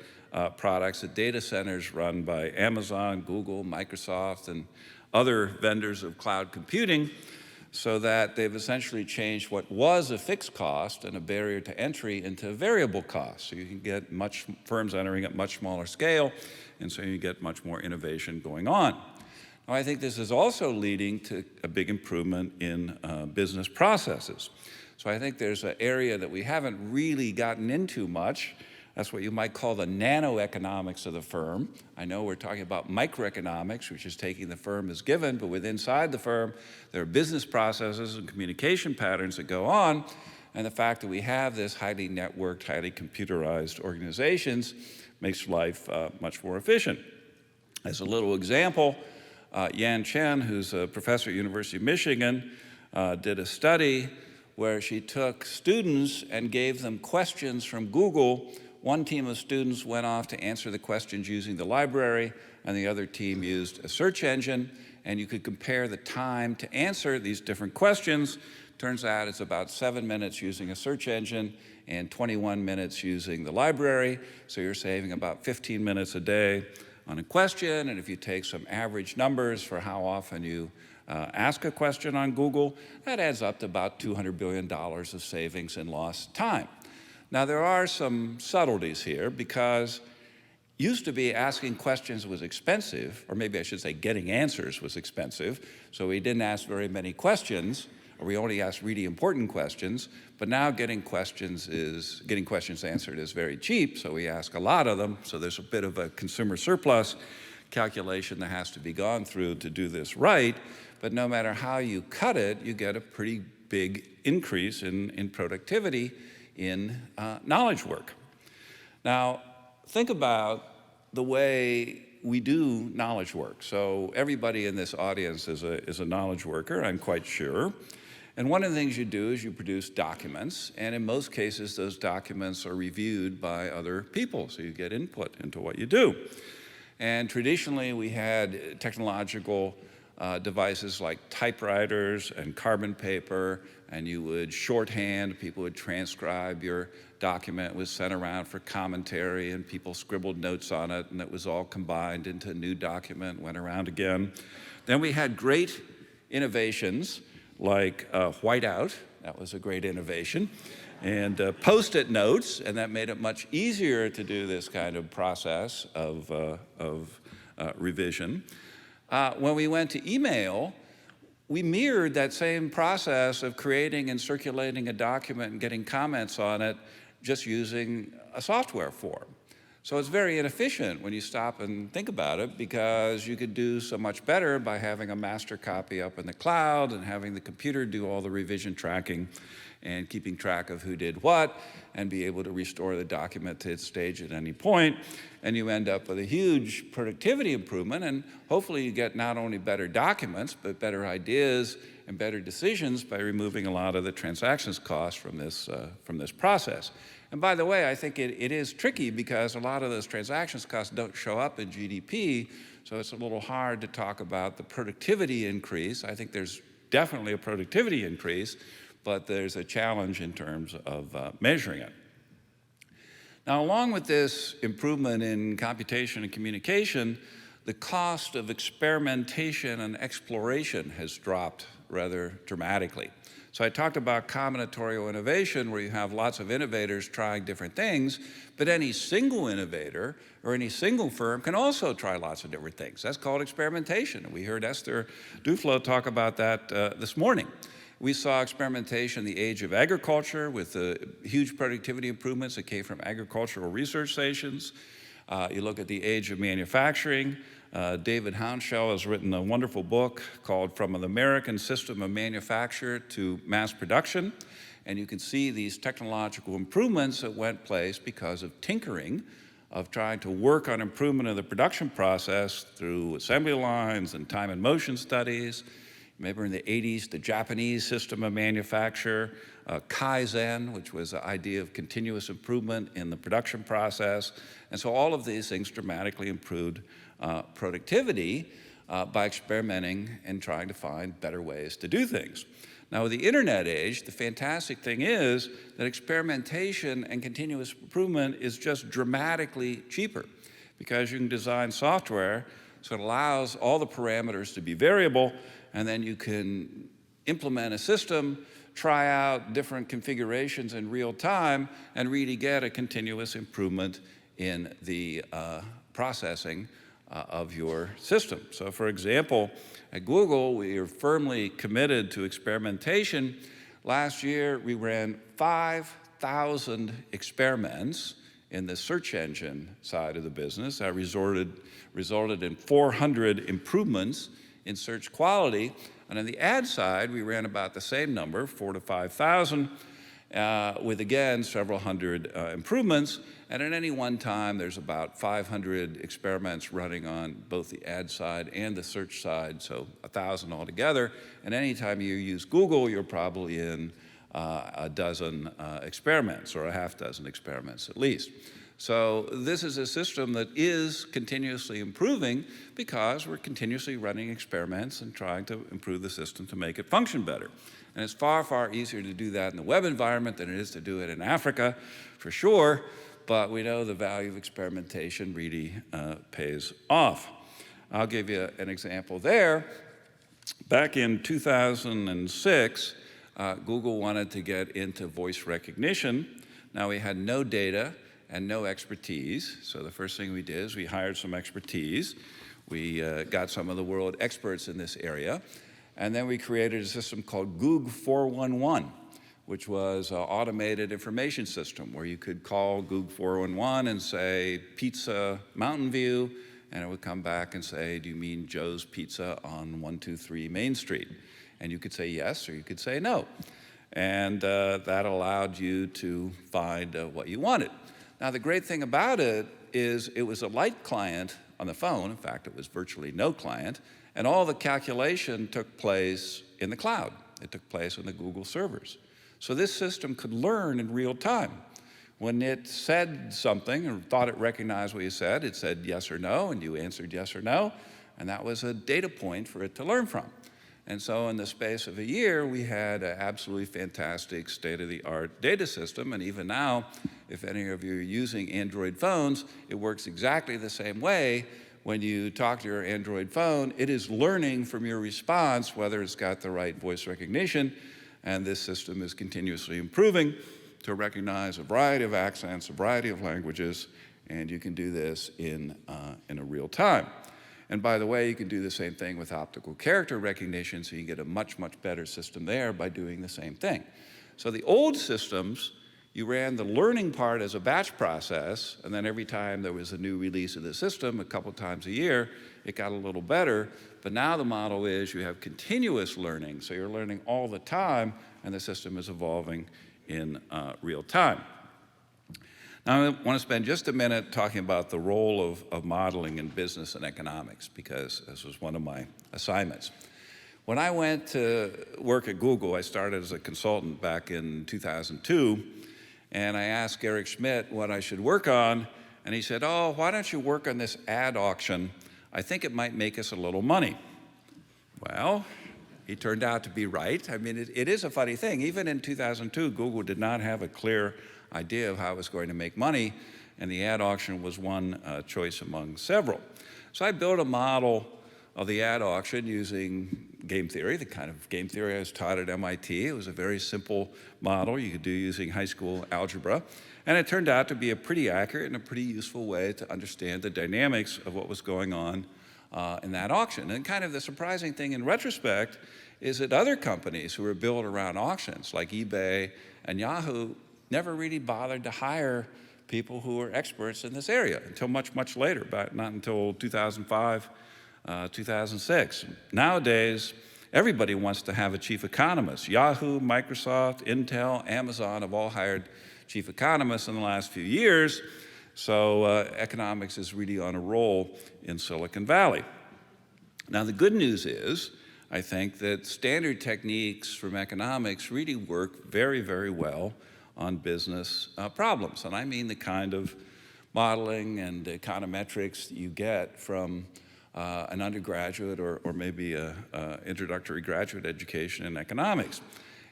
products at data centers run by Amazon, Google, Microsoft, and other vendors of cloud computing, so that they've essentially changed what was a fixed cost and a barrier to entry into a variable cost. So you can get firms entering at much smaller scale, and so you get much more innovation going on. Now, I think this is also leading to a big improvement in business processes. So I think there's an area that we haven't really gotten into much. That's what you might call the nanoeconomics of the firm. I know we're talking about microeconomics, which is taking the firm as given, but inside the firm, there are business processes and communication patterns that go on. And the fact that we have this highly networked, highly computerized organizations makes life much more efficient. As a little example, Yan Chen, who's a professor at University of Michigan, did a study where she took students and gave them questions from Google. One team of students went off to answer the questions using the library, and the other team used a search engine, and you could compare the time to answer these different questions. Turns out it's about 7 minutes using a search engine and 21 minutes using the library, so you're saving about 15 minutes a day on a question, and if you take some average numbers for how often you ask a question on Google, that adds up to about $200 billion of savings in lost time. Now, there are some subtleties here, because used to be asking questions was expensive, or maybe I should say getting answers was expensive, so we didn't ask very many questions, or we only asked really important questions, but now getting questions answered is very cheap, so we ask a lot of them, so there's a bit of a consumer surplus calculation that has to be gone through to do this right, but no matter how you cut it, you get a pretty big increase in productivity in knowledge work. Now, think about the way we do knowledge work. So everybody in this audience is a knowledge worker, I'm quite sure. And one of the things you do is you produce documents, and in most cases, those documents are reviewed by other people, so you get input into what you do. And traditionally, we had technological devices like typewriters and carbon paper, and you would shorthand, people would transcribe your document, was sent around for commentary, and people scribbled notes on it, and it was all combined into a new document, went around again. Then we had great innovations like whiteout, that was a great innovation, and Post-it notes, and that made it much easier to do this kind of process of revision. When we went to email, we mirrored that same process of creating and circulating a document and getting comments on it just using a software form. So it's very inefficient when you stop and think about it, because you could do so much better by having a master copy up in the cloud and having the computer do all the revision tracking and keeping track of who did what, and be able to restore the document to its stage at any point. And you end up with a huge productivity improvement, and hopefully you get not only better documents, but better ideas and better decisions by removing a lot of the transactions costs from this process. And by the way, I think it is tricky, because a lot of those transactions costs don't show up in GDP, so it's a little hard to talk about the productivity increase. I think there's definitely a productivity increase, but there's a challenge in terms of measuring it. Now, along with this improvement in computation and communication, the cost of experimentation and exploration has dropped rather dramatically. So I talked about combinatorial innovation, where you have lots of innovators trying different things, but any single innovator or any single firm can also try lots of different things. That's called experimentation. And we heard Esther Duflo talk about that this morning. We saw experimentation in the age of agriculture with the huge productivity improvements that came from agricultural research stations. You look at the age of manufacturing. David Hounshell has written a wonderful book called From an American System of Manufacture to Mass Production. And you can see these technological improvements that went place because of tinkering, of trying to work on improvement of the production process through assembly lines and time and motion studies. Remember in the 80s, the Japanese system of manufacture, Kaizen, which was the idea of continuous improvement in the production process. And so all of these things dramatically improved productivity by experimenting and trying to find better ways to do things. Now, with the internet age, the fantastic thing is that experimentation and continuous improvement is just dramatically cheaper because you can design software so it allows all the parameters to be variable, and then you can implement a system, try out different configurations in real time, and really get a continuous improvement in the processing of your system. So for example, at Google, we are firmly committed to experimentation. Last year, we ran 5,000 experiments in the search engine side of the business. That resulted in 400 improvements in search quality. And on the ad side, we ran about the same number, 4,000 to 5,000, with, again, several hundred improvements. And at any one time, there's about 500 experiments running on both the ad side and the search side, so 1,000 altogether. And anytime you use Google, you're probably in a dozen experiments, or a half dozen experiments at least. So this is a system that is continuously improving because we're continuously running experiments and trying to improve the system to make it function better. And it's far, far easier to do that in the web environment than it is to do it in Africa, for sure. But we know the value of experimentation really pays off. I'll give you an example there. Back in 2006, Google wanted to get into voice recognition. Now, we had no data and no expertise. So the first thing we did is we hired some expertise. We got some of the world experts in this area. And then we created a system called Goog 411, which was an automated information system where you could call Goog 411 and say, Pizza Mountain View, and it would come back and say, do you mean Joe's Pizza on 123 Main Street? And you could say yes, or you could say no. And that allowed you to find what you wanted. Now, the great thing about it is it was a light client on the phone. In fact, it was virtually no client. And all the calculation took place in the cloud. It took place on the Google servers. So this system could learn in real time. When it said something or thought it recognized what you said, it said yes or no, and you answered yes or no. And that was a data point for it to learn from. And so in the space of a year, we had an absolutely fantastic state-of-the-art data system. And even now, if any of you are using Android phones, it works exactly the same way. When you talk to your Android phone, it is learning from your response whether it's got the right voice recognition. And this system is continuously improving to recognize a variety of accents, a variety of languages, and you can do this in a real time. And by the way, you can do the same thing with optical character recognition, so you get a much, much better system there by doing the same thing. So the old systems, you ran the learning part as a batch process, and then every time there was a new release of the system, a couple times a year, it got a little better. But now the model is you have continuous learning, so you're learning all the time, and the system is evolving in real time. Now, I want to spend just a minute talking about the role of modeling in business and economics, because this was one of my assignments. When I went to work at Google, I started as a consultant back in 2002, and I asked Eric Schmidt what I should work on, and he said, oh, why don't you work on this ad auction? I think it might make us a little money. Well, he turned out to be right. I mean, it is a funny thing. Even in 2002, Google did not have a clear idea of how it was going to make money, and the ad auction was one choice among several. So I built a model of the ad auction using game theory, the kind of game theory I was taught at MIT. It was a very simple model you could do using high school algebra, and it turned out to be a pretty accurate and a pretty useful way to understand the dynamics of what was going on in that auction. And kind of the surprising thing in retrospect is that other companies who are built around auctions, like eBay and Yahoo, never really bothered to hire people who are experts in this area until much, much later, but not until 2005, 2006. Nowadays, everybody wants to have a chief economist. Yahoo, Microsoft, Intel, Amazon have all hired chief economists in the last few years, so economics is really on a roll in Silicon Valley. Now, the good news is, I think, that standard techniques from economics really work very, very well on business problems. And I mean the kind of modeling and econometrics that you get from an undergraduate or maybe an introductory graduate education in economics.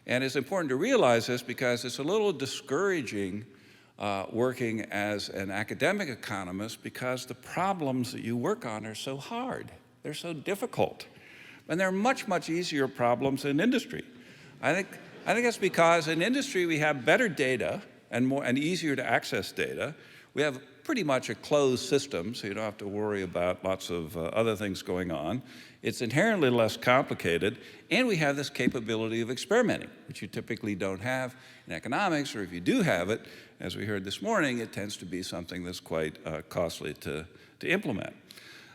And it's important to realize this because it's a little discouraging working as an academic economist because the problems that you work on are so hard. They're so difficult. And they're much, much easier problems in industry. I think that's because in industry we have better data and easier to access data. We have pretty much a closed system, so you don't have to worry about lots of other things going on. It's inherently less complicated, and we have this capability of experimenting, which you typically don't have in economics, or if you do have it, as we heard this morning, it tends to be something that's quite costly to implement.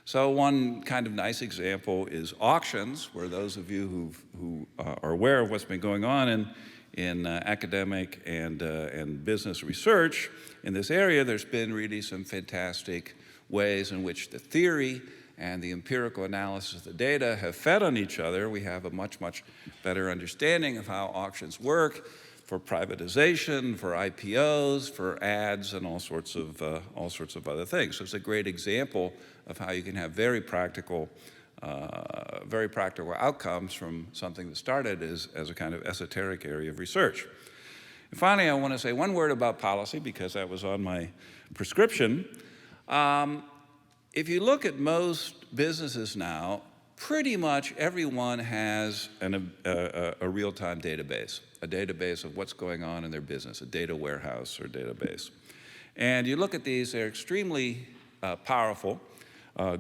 So one kind of nice example is auctions, where those of you who are aware of what's been going on in academic and business research in this area, there's been really some fantastic ways in which the theory and the empirical analysis of the data have fed on each other. We have a much, much better understanding of how auctions work for privatization, for IPOs, for ads, and all sorts of other things. So it's a great example of how you can have very practical outcomes from something that started as a kind of esoteric area of research. And finally, I want to say one word about policy, because that was on my prescription. If you look at most businesses now, pretty much everyone has a real-time database, a database of what's going on in their business, a data warehouse or database. And you look at these, they're extremely powerful.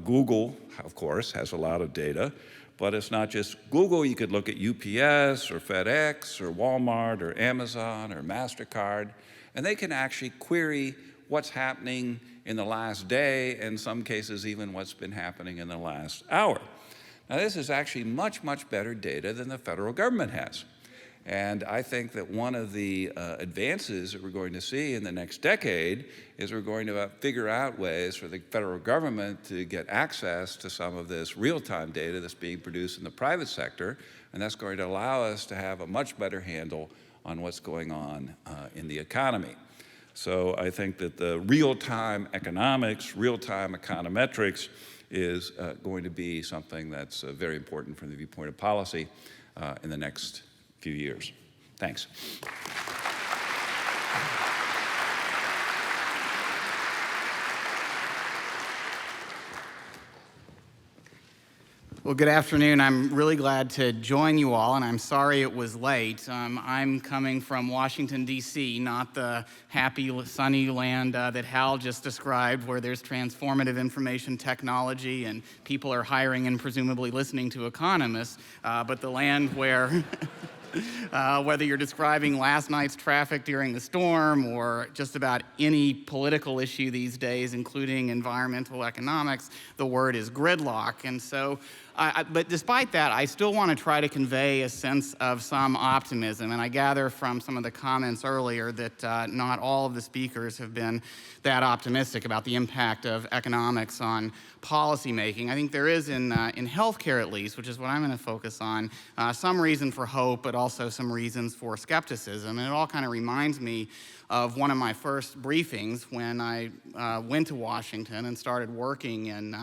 Google, of course, has a lot of data, but it's not just Google. You could look at UPS or FedEx or Walmart or Amazon or MasterCard, and they can actually query what's happening in the last day, and in some cases even what's been happening in the last hour. Now, this is actually much, much better data than the federal government has. And I think that one of the advances that we're going to see in the next decade is we're going to figure out ways for the federal government to get access to some of this real-time data that's being produced in the private sector, and that's going to allow us to have a much better handle on what's going on in the economy. So I think that the real-time economics, real-time econometrics is going to be something that's very important from the viewpoint of policy in the next few years. Thanks. Well, good afternoon. I'm really glad to join you all, and I'm sorry it was late. I'm coming from Washington, D.C., not the happy, sunny land that Hal just described, where there's transformative information technology and people are hiring and presumably listening to economists, but the land where whether you're describing last night's traffic during the storm or just about any political issue these days, including environmental economics, the word is gridlock. And so, but despite that, I still want to try to convey a sense of some optimism. And I gather from some of the comments earlier that not all of the speakers have been that optimistic about the impact of economics on policymaking. I think there is in healthcare, at least, which is what I'm going to focus on, some reason for hope, but also some reasons for skepticism. And it all kind of reminds me of one of my first briefings when I went to Washington and started working in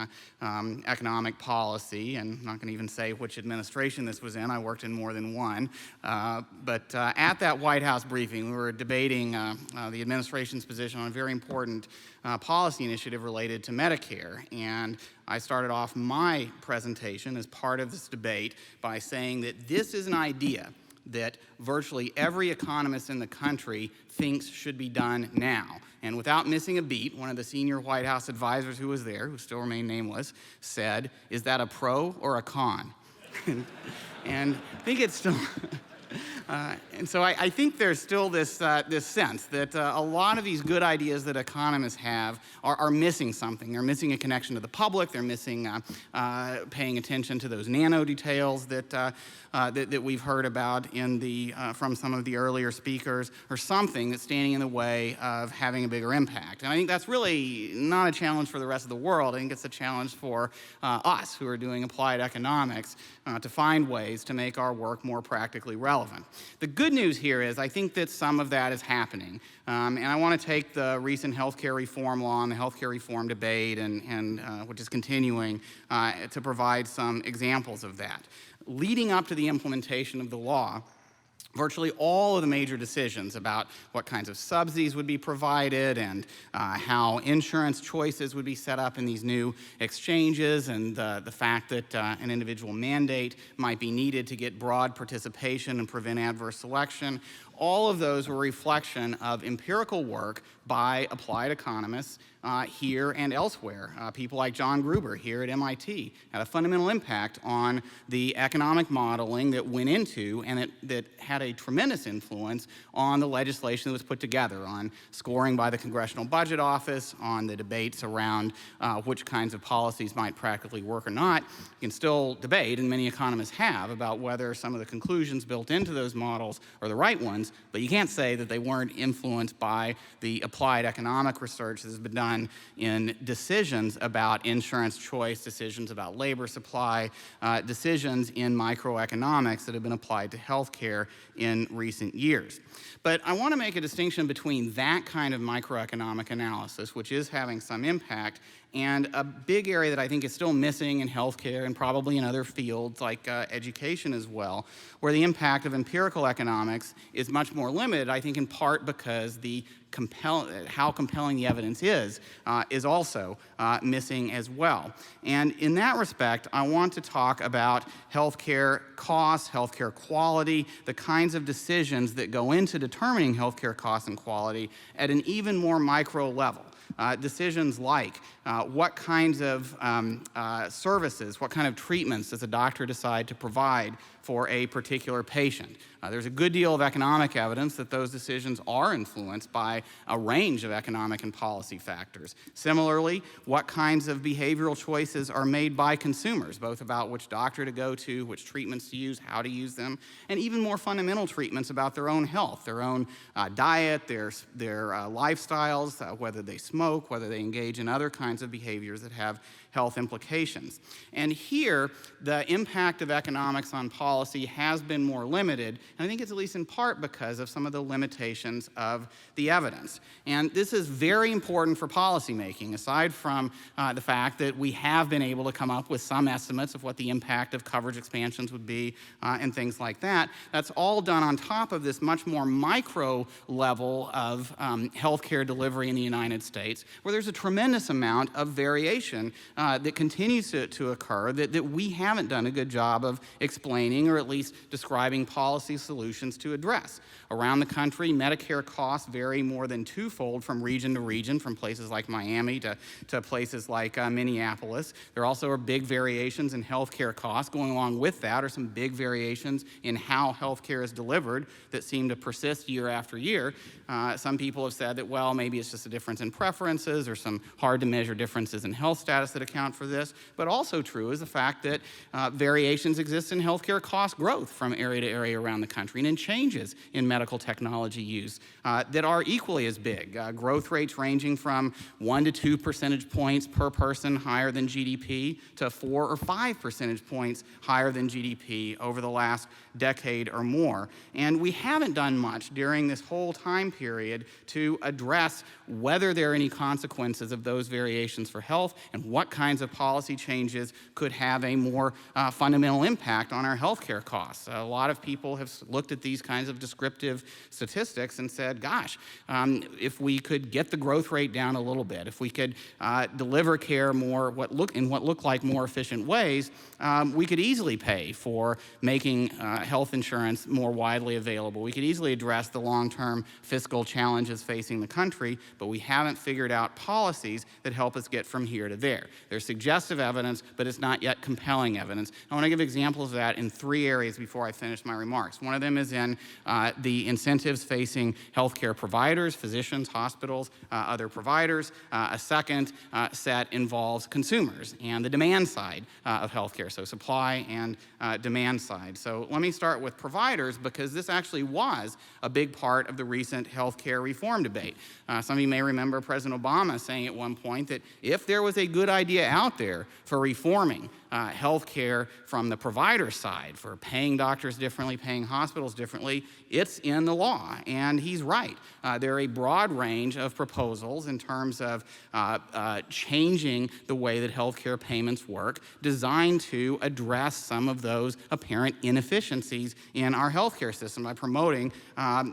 economic policy. And I'm not going to even say which administration this was in. I worked in more than one. But at that White House briefing, we were debating the administration's position on a very important policy initiative related to Medicare. And I started off my presentation as part of this debate by saying that this is an idea that virtually every economist in the country thinks should be done now. And without missing a beat, one of the senior White House advisors who was there, who still remain nameless, said, "Is that a pro or a con?" and I think it's still, and so I think there's still this sense that a lot of these good ideas that economists have are missing something. They're missing a connection to the public. They're missing paying attention to those nano details that we've heard about from some of the earlier speakers, or something that's standing in the way of having a bigger impact. And I think that's really not a challenge for the rest of the world. I think it's a challenge for us who are doing applied economics to find ways to make our work more practically relevant. The good news here is I think that some of that is happening. And I want to take the recent healthcare reform law and the healthcare reform debate, which is continuing, to provide some examples of that. Leading up to the implementation of the law, virtually all of the major decisions about what kinds of subsidies would be provided and how insurance choices would be set up in these new exchanges, and the fact that an individual mandate might be needed to get broad participation and prevent adverse selection, all of those were a reflection of empirical work by applied economists here and elsewhere. People like John Gruber here at MIT had a fundamental impact on the economic modeling that went into and that had a tremendous influence on the legislation that was put together, on scoring by the Congressional Budget Office, on the debates around which kinds of policies might practically work or not. You can still debate, and many economists have, about whether some of the conclusions built into those models are the right ones, but you can't say that they weren't influenced by the applied economic research that has been done in decisions about insurance choice, decisions about labor supply, decisions in microeconomics that have been applied to healthcare in recent years. But I want to make a distinction between that kind of microeconomic analysis, which is having some impact, and a big area that I think is still missing in healthcare and probably in other fields like education as well, where the impact of empirical economics is much more limited, I think in part because how compelling the evidence is also missing as well. And in that respect, I want to talk about healthcare costs, healthcare quality, the kinds of decisions that go into determining healthcare costs and quality at an even more micro level. Decisions like what kinds of services, what kind of treatments does a doctor decide to provide for a particular patient. There's a good deal of economic evidence that those decisions are influenced by a range of economic and policy factors. Similarly, what kinds of behavioral choices are made by consumers, both about which doctor to go to, which treatments to use, how to use them, and even more fundamental treatments about their own health, their own diet, their lifestyles, whether they smoke, whether they engage in other kinds of behaviors that have health implications. And here, the impact of economics on policy has been more limited, and I think it's at least in part because of some of the limitations of the evidence. And this is very important for policymaking, aside from the fact that we have been able to come up with some estimates of what the impact of coverage expansions would be and things like that. That's all done on top of this much more micro level of healthcare delivery in the United States, where there's a tremendous amount of variation that continues to occur that we haven't done a good job of explaining or at least describing policy solutions to address. Around the country, Medicare costs vary more than twofold from region to region, from places like Miami to places like Minneapolis. There also are big variations in healthcare costs. Going along with that are some big variations in how healthcare is delivered that seem to persist year after year. Some people have said that, well, maybe it's just a difference in preferences or some hard-to-measure differences in health status that account for this. But also true is the fact that variations exist in healthcare cost growth from area to area around the country, and in changes in medical technology use that are equally as big. Growth rates ranging from 1 to 2 percentage points per person higher than GDP to 4 or 5 percentage points higher than GDP over the last decade or more. And we haven't done much during this whole time period to address whether there are any consequences of those variations for health and what kinds of policy changes could have a more fundamental impact on our healthcare costs. A lot of people have economists looked at these kinds of descriptive statistics and said, gosh, if we could get the growth rate down a little bit, if we could deliver care more in what looked like more efficient ways, we could easily pay for making health insurance more widely available. We could easily address the long-term fiscal challenges facing the country, but we haven't figured out policies that help us get from here to there. There's suggestive evidence, but it's not yet compelling evidence. I want to give examples of that in 3 areas before I finish my remarks. One of them is in the incentives facing healthcare providers, physicians, hospitals, other providers. A second set involves consumers and the demand side of healthcare, so supply and demand side. So let me start with providers, because this actually was a big part of the recent healthcare reform debate. Some of you may remember President Obama saying at one point that if there was a good idea out there for reforming healthcare from the provider side, for paying doctors differently, paying hospitals differently, it's in the law, and he's right. There are a broad range of proposals in terms of changing the way that healthcare payments work, designed to address some of those apparent inefficiencies in our healthcare system by promoting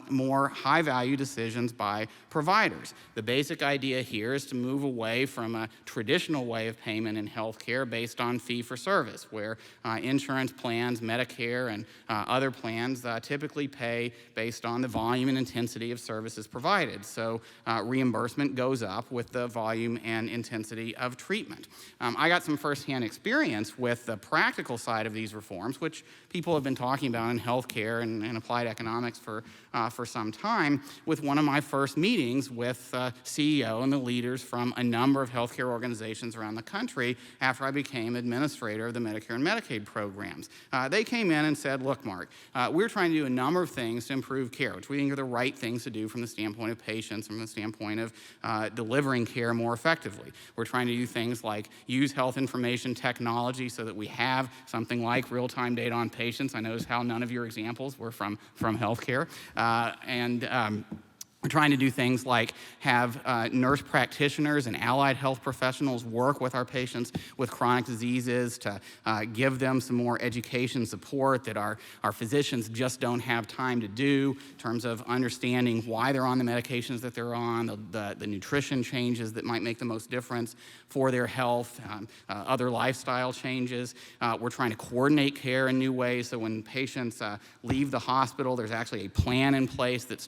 more high-value decisions by providers. The basic idea here is to move away from a traditional way of payment in healthcare based on fee-for-service, where insurance plans, Medicare, and other plans typically pay based on the volume and intensity of services provided. So reimbursement goes up with the volume and intensity of treatment. I got some firsthand experience with the practical side of these reforms, which people have been talking about in healthcare and applied economics for some time, with one of my first meetings with CEO and the leaders from a number of healthcare organizations around the country after I became administrator of the Medicare and Medicaid programs. They came in and said, look, Mark, we're trying to do a number of things to improve care, which we think are the right things to do from the standpoint of patients, from the standpoint of delivering care more effectively. We're trying to do things like use health information technology so that we have something like real-time data on patients. I noticed how none of your examples were from healthcare. We're trying to do things like have nurse practitioners and allied health professionals work with our patients with chronic diseases to give them some more education support that our physicians just don't have time to do, in terms of understanding why they're on the medications that they're on, the nutrition changes that might make the most difference for their health, other lifestyle changes. We're trying to coordinate care in new ways, so when patients leave the hospital, there's actually a plan in place that's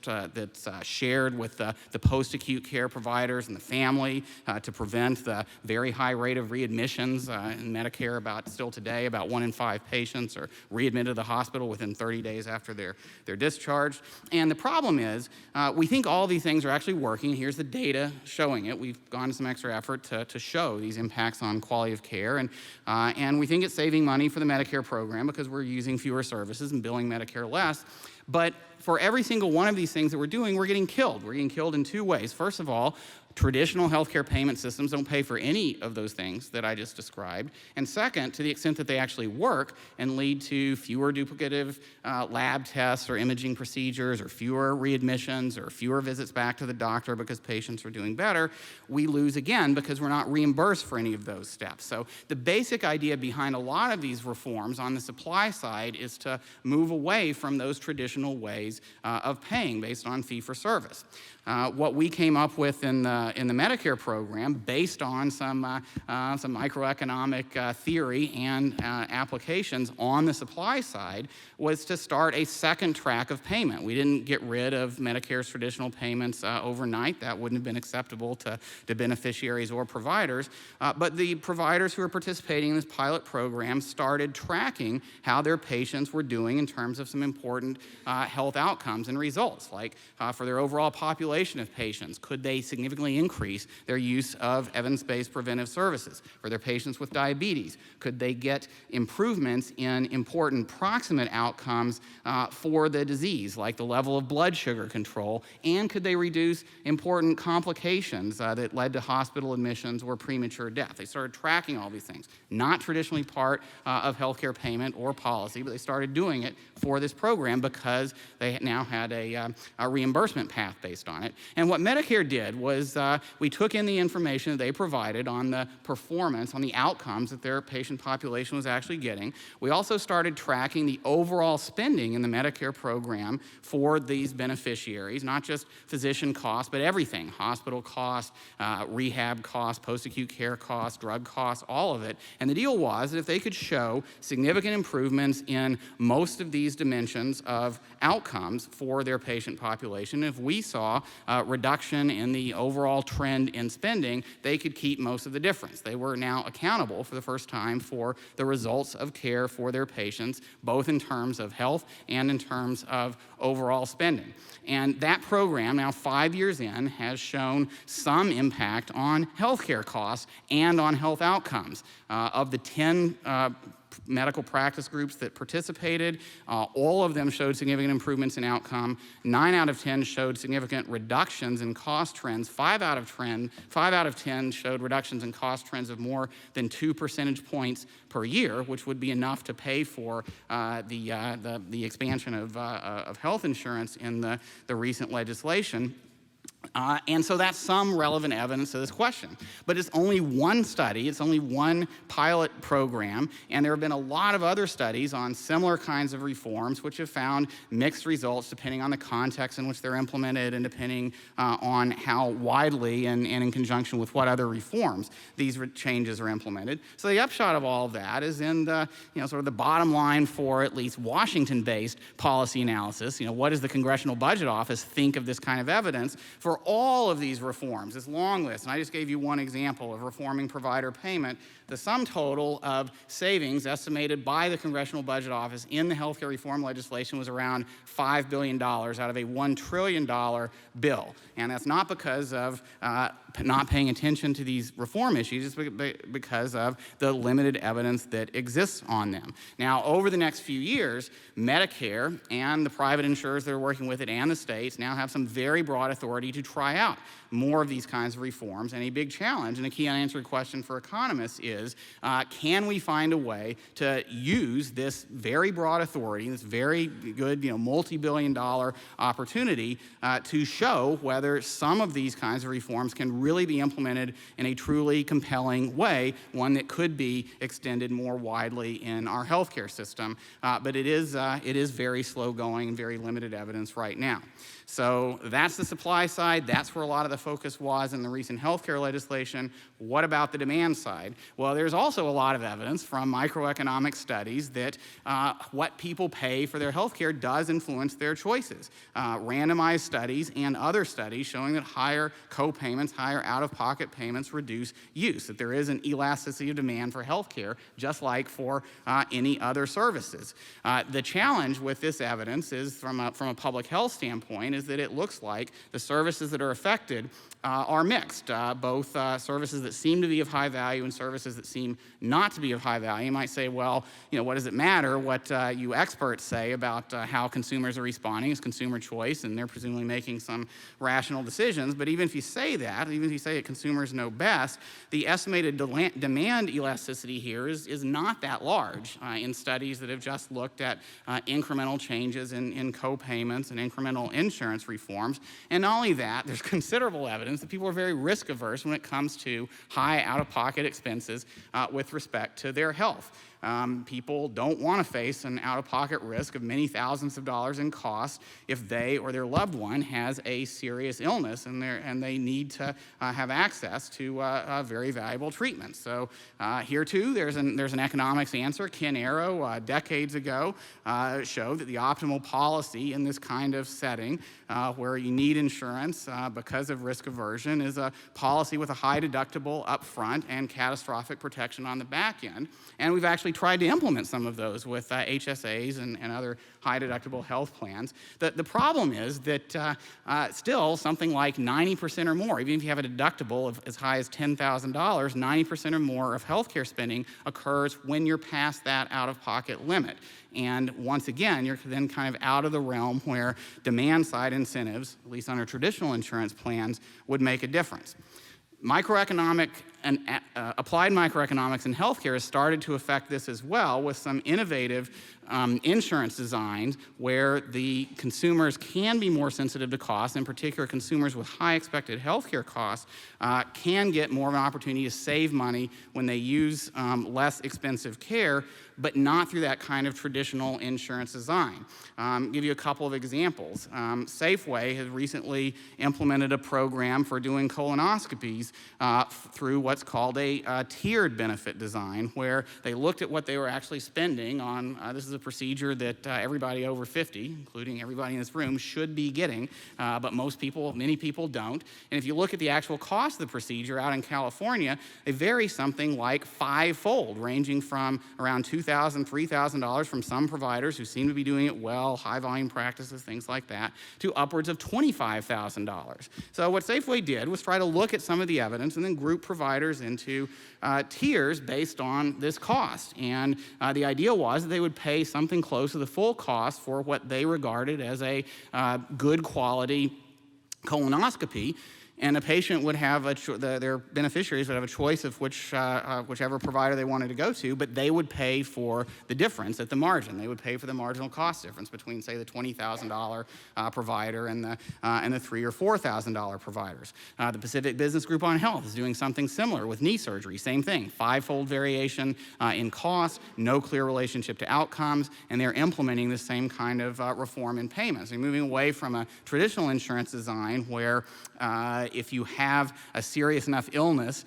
shared with the post-acute care providers and the family to prevent the very high rate of readmissions in Medicare. Still today, about 1 in 5 patients are readmitted to the hospital within 30 days after they're discharged. And the problem is, we think all these things are actually working. Here's the data showing it. We've gone to some extra effort to show these impacts on quality of care, and we think it's saving money for the Medicare program because we're using fewer services and billing Medicare less. But for every single one of these things that we're doing, we're getting killed. We're getting killed in 2 ways. First of all, traditional healthcare payment systems don't pay for any of those things that I just described. And second, to the extent that they actually work and lead to fewer duplicative lab tests or imaging procedures, or fewer readmissions, or fewer visits back to the doctor because patients are doing better, we lose again because we're not reimbursed for any of those steps. So the basic idea behind a lot of these reforms on the supply side is to move away from those traditional ways of paying based on fee-for-service. What we came up with in the Medicare program, based on some microeconomic theory and applications on the supply side, was to start a second track of payment. We didn't get rid of Medicare's traditional payments overnight. That wouldn't have been acceptable to beneficiaries or providers. But the providers who were participating in this pilot program started tracking how their patients were doing in terms of some important health outcomes and results, like for their overall population of patients. Could they significantly increase their use of evidence-based preventive services? For their patients with diabetes, could they get improvements in important proximate outcomes for the disease, like the level of blood sugar control? And could they reduce important complications that led to hospital admissions or premature death? They started tracking all these things. Not traditionally part of healthcare payment or policy, but they started doing it for this program because they now had a reimbursement path based on it. And what Medicare did was we took in the information that they provided on the performance, on the outcomes that their patient population was actually getting. We also started tracking the overall spending in the Medicare program for these beneficiaries, not just physician costs, but everything: hospital costs, rehab costs, post-acute care costs, drug costs, all of it. And the deal was that if they could show significant improvements in most of these dimensions of outcomes for their patient population, if we saw a reduction in the overall trend in spending, they could keep most of the difference. They were now accountable for the first time for the results of care for their patients, both in terms of health and in terms of overall spending. And that program, now 5 years in, has shown some impact on healthcare costs and on health outcomes. Of the 10 medical practice groups that participated, all of them showed significant improvements in outcome. 9 out of 10 showed significant reductions in cost trends. 5 out of 10 showed reductions in cost trends of more than 2 percentage points per year, which would be enough to pay for the expansion of health insurance in the recent legislation. And so that's some relevant evidence to this question. But it's only one study, it's only one pilot program, and there have been a lot of other studies on similar kinds of reforms which have found mixed results depending on the context in which they're implemented and depending on how widely and in conjunction with what other reforms these changes are implemented. So the upshot of all of that is in the, sort of the bottom line for at least Washington-based policy analysis. What does the Congressional Budget Office think of this kind of evidence for all of these reforms? This long list, and I just gave you one example of reforming provider payment. The sum total of savings estimated by the Congressional Budget Office in the healthcare reform legislation was around $5 billion out of a $1 trillion bill. And that's not because of not paying attention to these reform issues, it's because of the limited evidence that exists on them. Now, over the next few years, Medicare and the private insurers that are working with it and the states now have some very broad authority to try out more of these kinds of reforms. And a big challenge and a key unanswered question for economists is, can we find a way to use this very broad authority, this very good, multi-billion-dollar opportunity to show whether some of these kinds of reforms can really be implemented in a truly compelling way, one that could be extended more widely in our healthcare system. But it is very slow going and very limited evidence right now. So that's the supply side. That's where a lot of the focus was in the recent healthcare legislation. What about the demand side? Well, there's also a lot of evidence from microeconomic studies that what people pay for their healthcare does influence their choices. Randomized studies and other studies showing that higher co-payments, higher out-of-pocket payments reduce use, that there is an elasticity of demand for healthcare, just like for any other services. The challenge with this evidence is, from a public health standpoint, is that it looks like the services that are affected are mixed, both services that seem to be of high value and services that seem not to be of high value. You might say, well, what does it matter what you experts say about how consumers are responding? It's consumer choice, and they're presumably making some rational decisions. But even if you say that, even if you say that consumers know best, the estimated demand elasticity here is not that large in studies that have just looked at incremental changes in co-payments and incremental insurance reforms. And not only that, there's considerable evidence that people are very risk averse when it comes to high out-of-pocket expenses with respect to their health. People don't want to face an out-of-pocket risk of many thousands of dollars in costs if they or their loved one has a serious illness and they need to have access to very valuable treatment. So here too, there's an economics answer. Ken Arrow, decades ago, showed that the optimal policy in this kind of setting where you need insurance because of risk aversion is a policy with a high deductible up front and catastrophic protection on the back end. And we've actually tried to implement some of those with HSAs and other high deductible health plans. The problem is that still something like 90% or more, even if you have a deductible of as high as $10,000, 90% or more of healthcare spending occurs when you're past that out-of-pocket limit. And once again, you're then kind of out of the realm where demand-side incentives, at least under traditional insurance plans, would make a difference. Microeconomic applied microeconomics in healthcare has started to affect this as well with some innovative insurance designs where the consumers can be more sensitive to costs. In particular, consumers with high expected healthcare costs can get more of an opportunity to save money when they use less expensive care, but not through that kind of traditional insurance design. Give you a couple of examples. Safeway has recently implemented a program for doing colonoscopies through what's called a tiered benefit design, where they looked at what they were actually spending on. This is a procedure that everybody over 50, including everybody in this room, should be getting, but many people don't. And if you look at the actual cost of the procedure out in California, they vary something like five-fold, ranging from around $2,000, $3,000 from some providers who seem to be doing it well, high-volume practices, things like that, to upwards of $25,000. So what Safeway did was try to look at some of the evidence and then group providers into tiers based on this cost. And the idea was that they would pay something close to the full cost for what they regarded as a good quality colonoscopy. And a patient would have their beneficiaries would have a choice of whichever provider they wanted to go to, but they would pay for the difference at the margin. They would pay for the marginal cost difference between, say, the $20,000 provider and the $3,000 or $4,000 providers. The Pacific Business Group on Health is doing something similar with knee surgery. Same thing, five-fold variation in cost, no clear relationship to outcomes, and they're implementing the same kind of reform in payments. They're moving away from a traditional insurance design where if you have a serious enough illness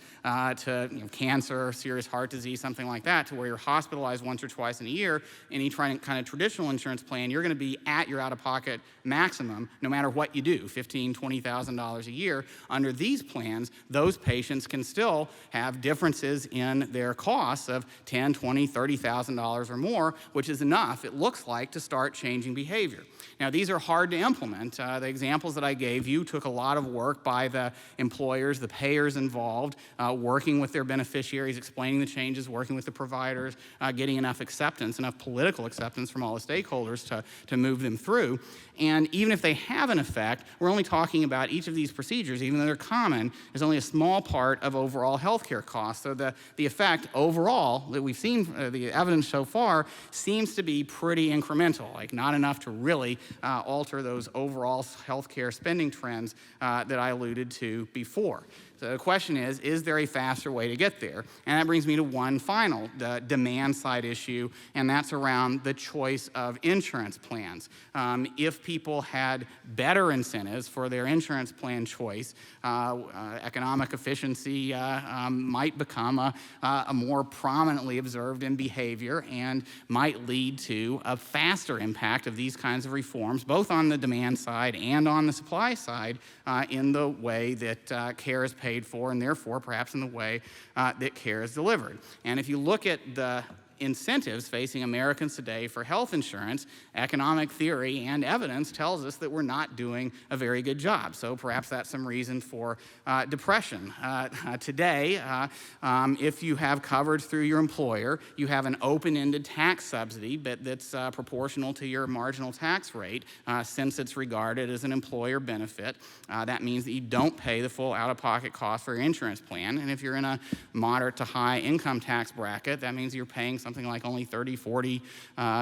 cancer, serious heart disease, something like that, to where you're hospitalized once or twice in a year, any kind of traditional insurance plan, you're going to be at your out-of-pocket maximum no matter what you do, $15,000, $20,000 a year. Under these plans, those patients can still have differences in their costs of $10,000, $20,000, $30,000 or more, which is enough, it looks like, to start changing behavior. Now, these are hard to implement. The examples that I gave you took a lot of work by the employers, the payers involved, working with their beneficiaries, explaining the changes, working with the providers, getting enough acceptance, enough political acceptance from all the stakeholders to move them through. And even if they have an effect, we're only talking about each of these procedures, even though they're common, is only a small part of overall healthcare costs. So the effect overall that we've seen, the evidence so far, seems to be pretty incremental, like not enough to really alter those overall healthcare spending trends that I alluded to before. So the question is there a faster way to get there? And that brings me to one final demand side issue, and that's around the choice of insurance plans. If people had better incentives for their insurance plan choice, economic efficiency might become a more prominently observed in behavior and might lead to a faster impact of these kinds of reforms, both on the demand side and on the supply side, in the way that care is paid for, and therefore perhaps in the way that care is delivered. And if you look at the incentives facing Americans today for health insurance, economic theory and evidence tells us that we're not doing a very good job. So perhaps that's some reason for depression. Today, if you have coverage through your employer, you have an open-ended tax subsidy that's proportional to your marginal tax rate, since it's regarded as an employer benefit. That means that you don't pay the full out-of-pocket cost for your insurance plan. And if you're in a moderate to high income tax bracket, that means you're paying something like only 30, 40,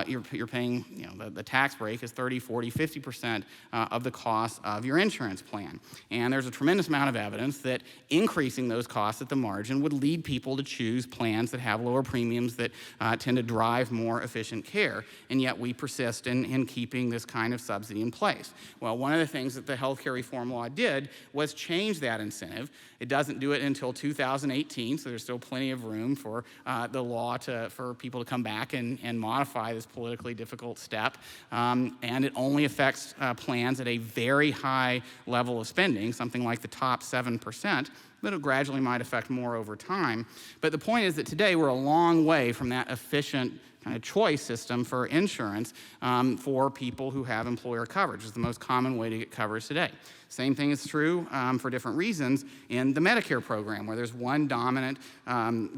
you're paying, the tax break is 30, 40, 50% of the cost of your insurance plan. And there's a tremendous amount of evidence that increasing those costs at the margin would lead people to choose plans that have lower premiums that tend to drive more efficient care. And yet we persist in keeping this kind of subsidy in place. Well, one of the things that the healthcare reform law did was change that incentive. It doesn't do it until 2018, so there's still plenty of room for the law for people to come back and modify this politically difficult step. And it only affects plans at a very high level of spending, something like the top 7%. But it gradually might affect more over time. But the point is that today we're a long way from that efficient kind of choice system for insurance for people who have employer coverage. It's the most common way to get coverage today. Same thing is true for different reasons in the Medicare program, where there's one dominant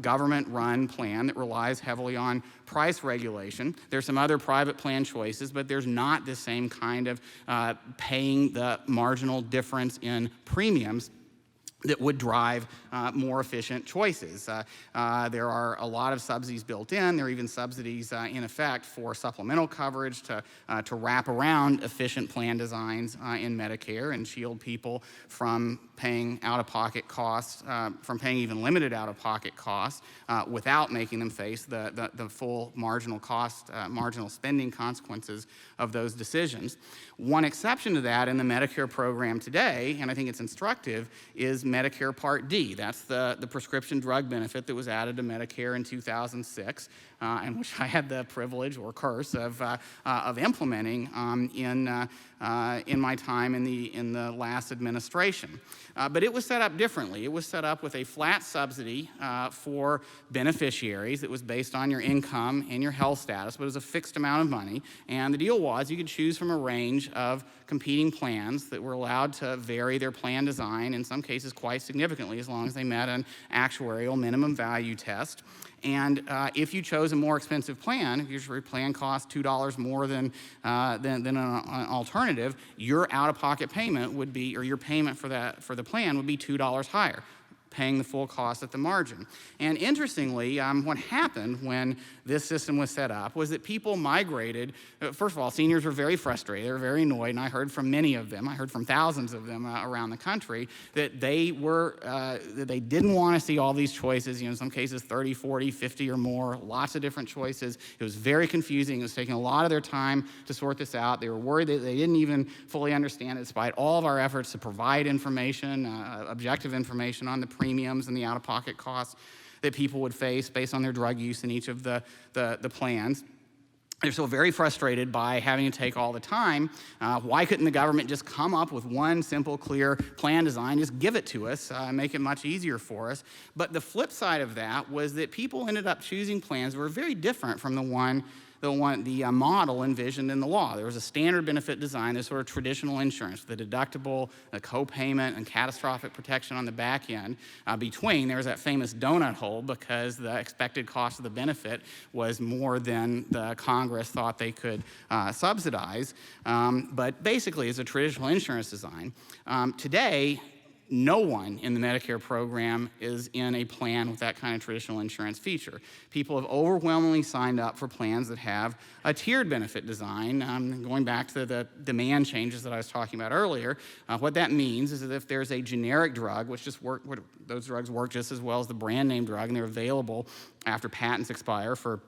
government-run plan that relies heavily on price regulation. There's some other private plan choices, but there's not the same kind of paying the marginal difference in premiums that would drive more efficient choices. There are a lot of subsidies built in. There are even subsidies in effect for supplemental coverage to wrap around efficient plan designs in Medicare and shield people from paying out-of-pocket costs, from paying even limited out-of-pocket costs without making them face the full marginal cost, marginal spending consequences of those decisions. One exception to that in the Medicare program today, and I think it's instructive, is Medicare Part D. That's the prescription drug benefit that was added to Medicare in 2006, and which I had the privilege or curse of implementing in my time in the last administration. But it was set up differently. It was set up with a flat subsidy for beneficiaries that was based on your income and your health status, but it was a fixed amount of money. And the deal was you could choose from a range of competing plans that were allowed to vary their plan design, in some cases quite significantly, as long as they met an actuarial minimum value test. And if you chose a more expensive plan, if your plan cost $2 more than an alternative, your out-of-pocket payment would be, or your payment for the plan would be $2 higher, paying the full cost at the margin. And interestingly, what happened when this system was set up was that people migrated. First of all, seniors were very frustrated. They were very annoyed, and I heard from many of them. I heard from thousands of them around the country that they didn't want to see all these choices, in some cases 30, 40, 50 or more, lots of different choices. It was very confusing. It was taking a lot of their time to sort this out. They were worried that they didn't even fully understand it, despite all of our efforts to provide information, objective information on the premiums and the out-of-pocket costs that people would face based on their drug use in each of the plans. They're still very frustrated by having to take all the time. Why couldn't the government just come up with one simple, clear plan design, just give it to us, make it much easier for us? But the flip side of that was that people ended up choosing plans that were very different from the model envisioned in the law. There was a standard benefit design, this sort of traditional insurance, the deductible, the co-payment, and catastrophic protection on the back end. Between, there was that famous donut hole because the expected cost of the benefit was more than the Congress thought they could subsidize. But basically, it's a traditional insurance design. Today, no one in the Medicare program is in a plan with that kind of traditional insurance feature. People have overwhelmingly signed up for plans that have a tiered benefit design. Going back to the demand changes that I was talking about earlier, what that means is that if there's a generic drug, those drugs work just as well as the brand name drug, and they're available after patents expire for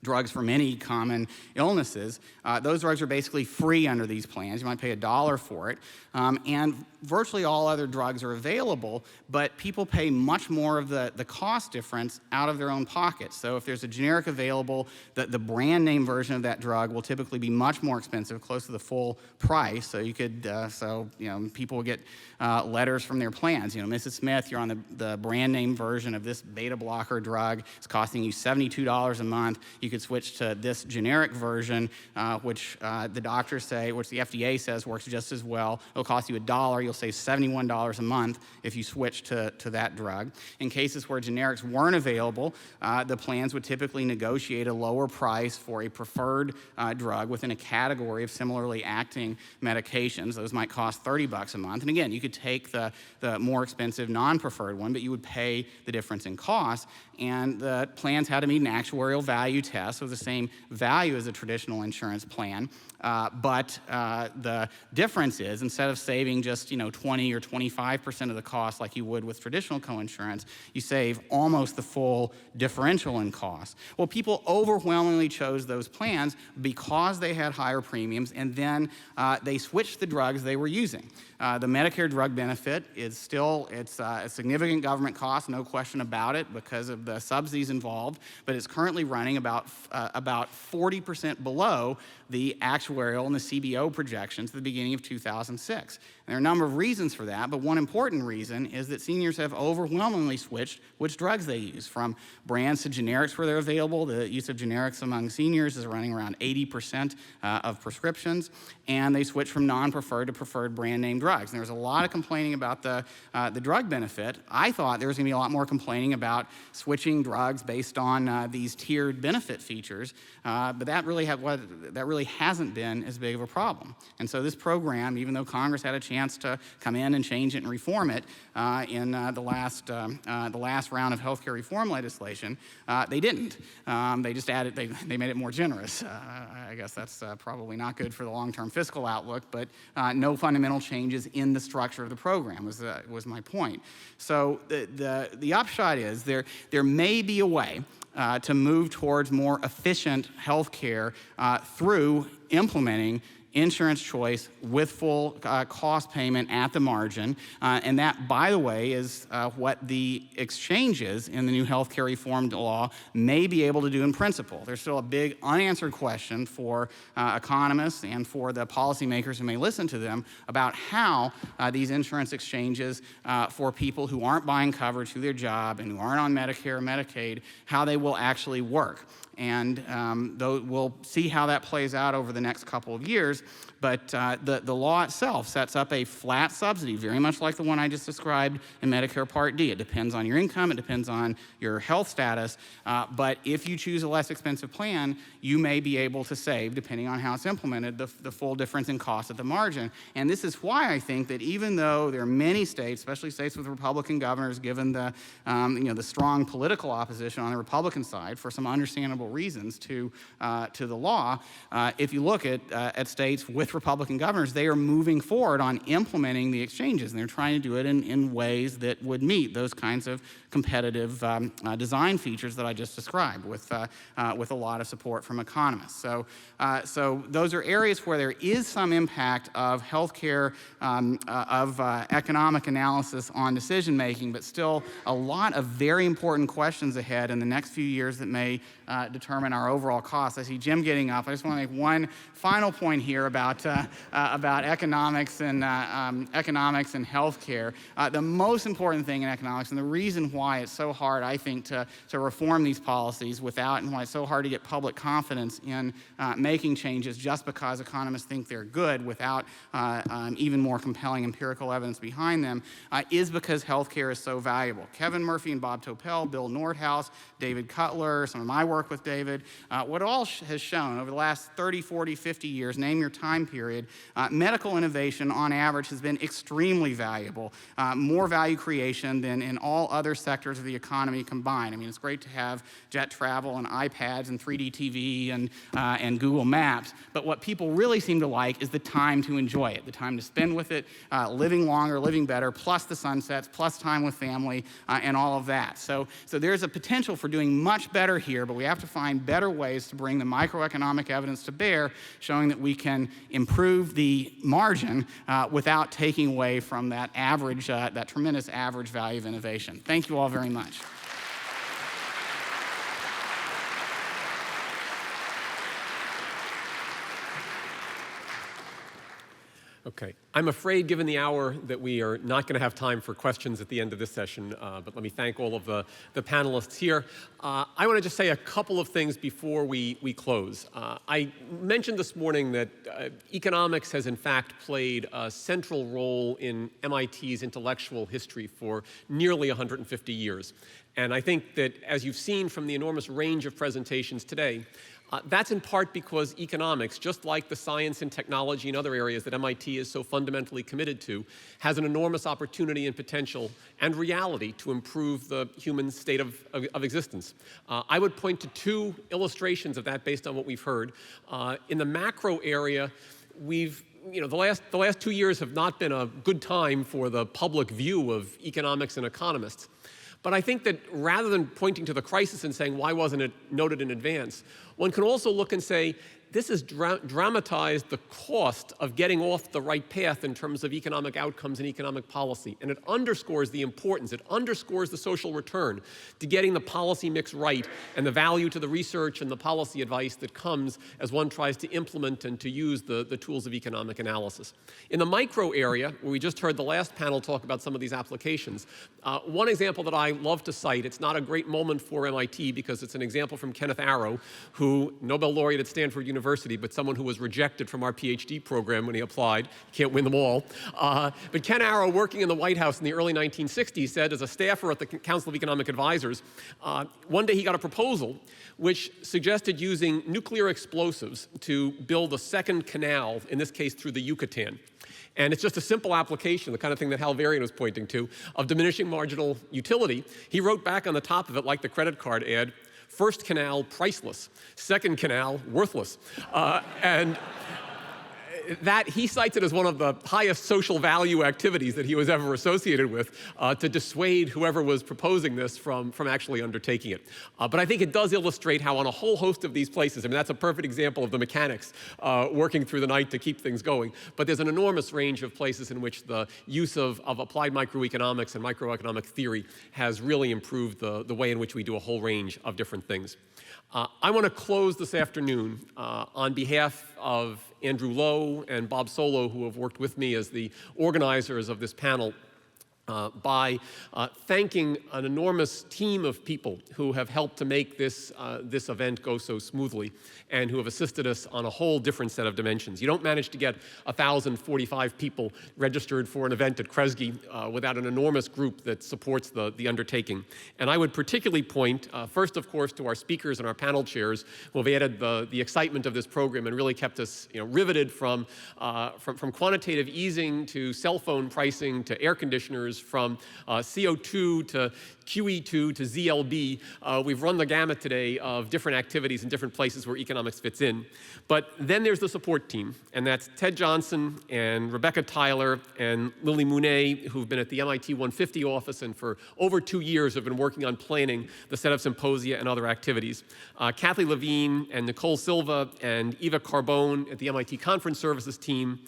drugs for many common illnesses, those drugs are basically free under these plans. You might pay $1 for it. And virtually all other drugs are available, but people pay much more of the cost difference out of their own pockets. So if there's a generic available, the brand name version of that drug will typically be much more expensive, close to the full price. So you could, people will get letters from their plans. Mrs. Smith, you're on the brand name version of this beta blocker drug. It's costing you $72 a month. You could switch to this generic version, which the doctors say, which the FDA says works just as well. It'll cost you $1. You'll save $71 a month if you switch to that drug. In cases where generics weren't available, the plans would typically negotiate a lower price for a preferred drug within a category of similarly acting medications. Those might cost $30 a month. And again, you could take the more expensive non-preferred one, but you would pay the difference in cost. And the plans had to meet an actuarial value test, so the same value as a traditional insurance plan. But the difference is, instead of saving just 20 or 25% of the cost like you would with traditional coinsurance, you save almost the full differential in cost. Well, people overwhelmingly chose those plans because they had higher premiums, and then they switched the drugs they were using. The Medicare drug benefit is still, it's a significant government cost, no question about it, because of the subsidies involved, but it's currently running about 40% below the actuarial and the CBO projections at the beginning of 2006. And there are a number of reasons for that, but one important reason is that seniors have overwhelmingly switched which drugs they use, from brands to generics where they're available. The use of generics among seniors is running around 80% of prescriptions, and they switch from non-preferred to preferred brand name drugs. And there was a lot of complaining about the drug benefit. I thought there was going to be a lot more complaining about switching drugs based on these tiered benefit features, but that really hasn't been as big of a problem. And so this program, even though Congress had a chance chance to come in and change it and reform it in the last round of healthcare reform legislation. They didn't. They just added, they made it more generous. I guess that's probably not good for the long-term fiscal outlook, but no fundamental changes in the structure of the program was my point. So the upshot is there may be a way to move towards more efficient health care through implementing insurance choice with full cost payment at the margin. And that, by the way, is what the exchanges in the new healthcare reform law may be able to do in principle. There's still a big unanswered question for economists and for the policymakers who may listen to them about how these insurance exchanges for people who aren't buying coverage through their job and who aren't on Medicare or Medicaid, how they will actually work. And we'll see how that plays out over the next couple of years. But the law itself sets up a flat subsidy, very much like the one I just described in Medicare Part D. It depends on your income, it depends on your health status. But if you choose a less expensive plan, you may be able to save, depending on how it's implemented, the full difference in cost at the margin. And this is why I think that even though there are many states, especially states with Republican governors, given the the strong political opposition on the Republican side for some understandable reasons to the law, if you look at states with Republican governors, they are moving forward on implementing the exchanges, and they're trying to do it in ways that would meet those kinds of competitive design features that I just described, with a lot of support from economists. So those are areas where there is some impact of healthcare, of economic analysis on decision making, but still a lot of very important questions ahead in the next few years that may determine our overall costs. I see Jim getting up. I just want to make one final point here about economics and healthcare. The most important thing in economics, and the reason why it's so hard, I think, to reform these policies and why it's so hard to get public confidence in making changes just because economists think they're good without even more compelling empirical evidence behind them, is because healthcare is so valuable. Kevin Murphy and Bob Topel, Bill Nordhaus, David Cutler, some of my work with David, what all has shown over the last 30, 40, 50 years, name your time period, medical innovation on average has been extremely valuable, more value creation than in all other sectors of the economy combined. I mean, it's great to have jet travel and iPads and 3D TV and Google Maps, but what people really seem to like is the time to enjoy it, the time to spend with it, living longer, living better, plus the sunsets, plus time with family, and all of that. So there's a potential for doing much better here, but we have to find better ways to bring the microeconomic evidence to bear, showing that we can improve the margin without taking away from that average, that tremendous average value of innovation. Thank you all very much. Okay. I'm afraid, given the hour, that we are not going to have time for questions at the end of this session, but let me thank all of the panelists here. I want to just say a couple of things before we close. I mentioned this morning that economics has, in fact, played a central role in MIT's intellectual history for nearly 150 years. And I think that, as you've seen from the enormous range of presentations today, that's in part because economics, just like the science and technology and other areas that MIT is so fundamentally committed to, has an enormous opportunity and potential and reality to improve the human state of existence. I would point to two illustrations of that based on what we've heard. In the macro area, the last 2 years have not been a good time for the public view of economics and economists. But I think that rather than pointing to the crisis and saying, why wasn't it noted in advance, one can also look and say, this has dramatized the cost of getting off the right path in terms of economic outcomes and economic policy. And it underscores the importance, it underscores the social return to getting the policy mix right and the value to the research and the policy advice that comes as one tries to implement and to use the tools of economic analysis. In the micro area, where we just heard the last panel talk about some of these applications, one example that I love to cite, it's not a great moment for MIT because it's an example from Kenneth Arrow, who, Nobel laureate at Stanford University, University, but someone who was rejected from our PhD program when he applied. Can't win them all. But Ken Arrow, working in the White House in the early 1960s, said as a staffer at the Council of Economic Advisors, one day he got a proposal which suggested using nuclear explosives to build a second canal, in this case through the Yucatan. And it's just a simple application, the kind of thing that Hal Varian was pointing to, of diminishing marginal utility. He wrote back on the top of it, like the credit card ad, first canal, priceless. Second canal, worthless. And that he cites it as one of the highest social value activities that he was ever associated with to dissuade whoever was proposing this from actually undertaking it. But I think it does illustrate how on a whole host of these places, I mean, that's a perfect example of the mechanics working through the night to keep things going. But there's an enormous range of places in which the use of applied microeconomics and microeconomic theory has really improved the way in which we do a whole range of different things. I want to close this afternoon on behalf of Andrew Lowe and Bob Solo, who have worked with me as the organizers of this panel, by thanking an enormous team of people who have helped to make this event go so smoothly and who have assisted us on a whole different set of dimensions. You don't manage to get 1,045 people registered for an event at Kresge without an enormous group that supports the undertaking. And I would particularly point, first, of course, to our speakers and our panel chairs who have added the excitement of this program and really kept us riveted from quantitative easing to cell phone pricing to air conditioners, from CO2 to QE2 to ZLB. We've run the gamut today of different activities in different places where economics fits in. But then there's the support team, and that's Ted Johnson and Rebecca Tyler and Lily Mounet, who've been at the MIT 150 office and for over 2 years have been working on planning the set of symposia and other activities. Kathy Levine and Nicole Silva and Eva Carbone at the MIT Conference Services team,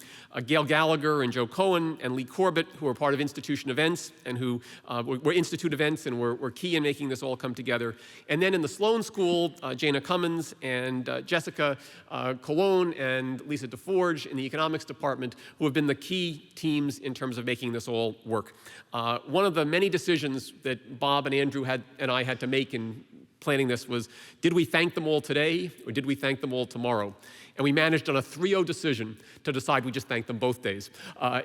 Gail Gallagher and Joe Cohen and Lee Corbett, who are part of Institution Events and who were Institute Events and were key in making this all come together. And then in the Sloan School, Jana Cummins and Jessica Colon and Lisa DeForge in the economics department, who have been the key teams in terms of making this all work. One of the many decisions that Bob and Andrew and I had to make in planning this was, did we thank them all today or did we thank them all tomorrow? And we managed on a 3-0 decision to decide we just thanked them both days,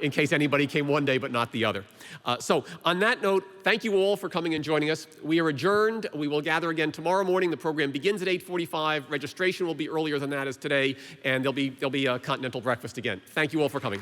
in case anybody came one day but not the other. So on that note, thank you all for coming and joining us. We are adjourned. We will gather again tomorrow morning. The program begins at 8:45. Registration will be earlier than that as today, and there'll be a continental breakfast again. Thank you all for coming.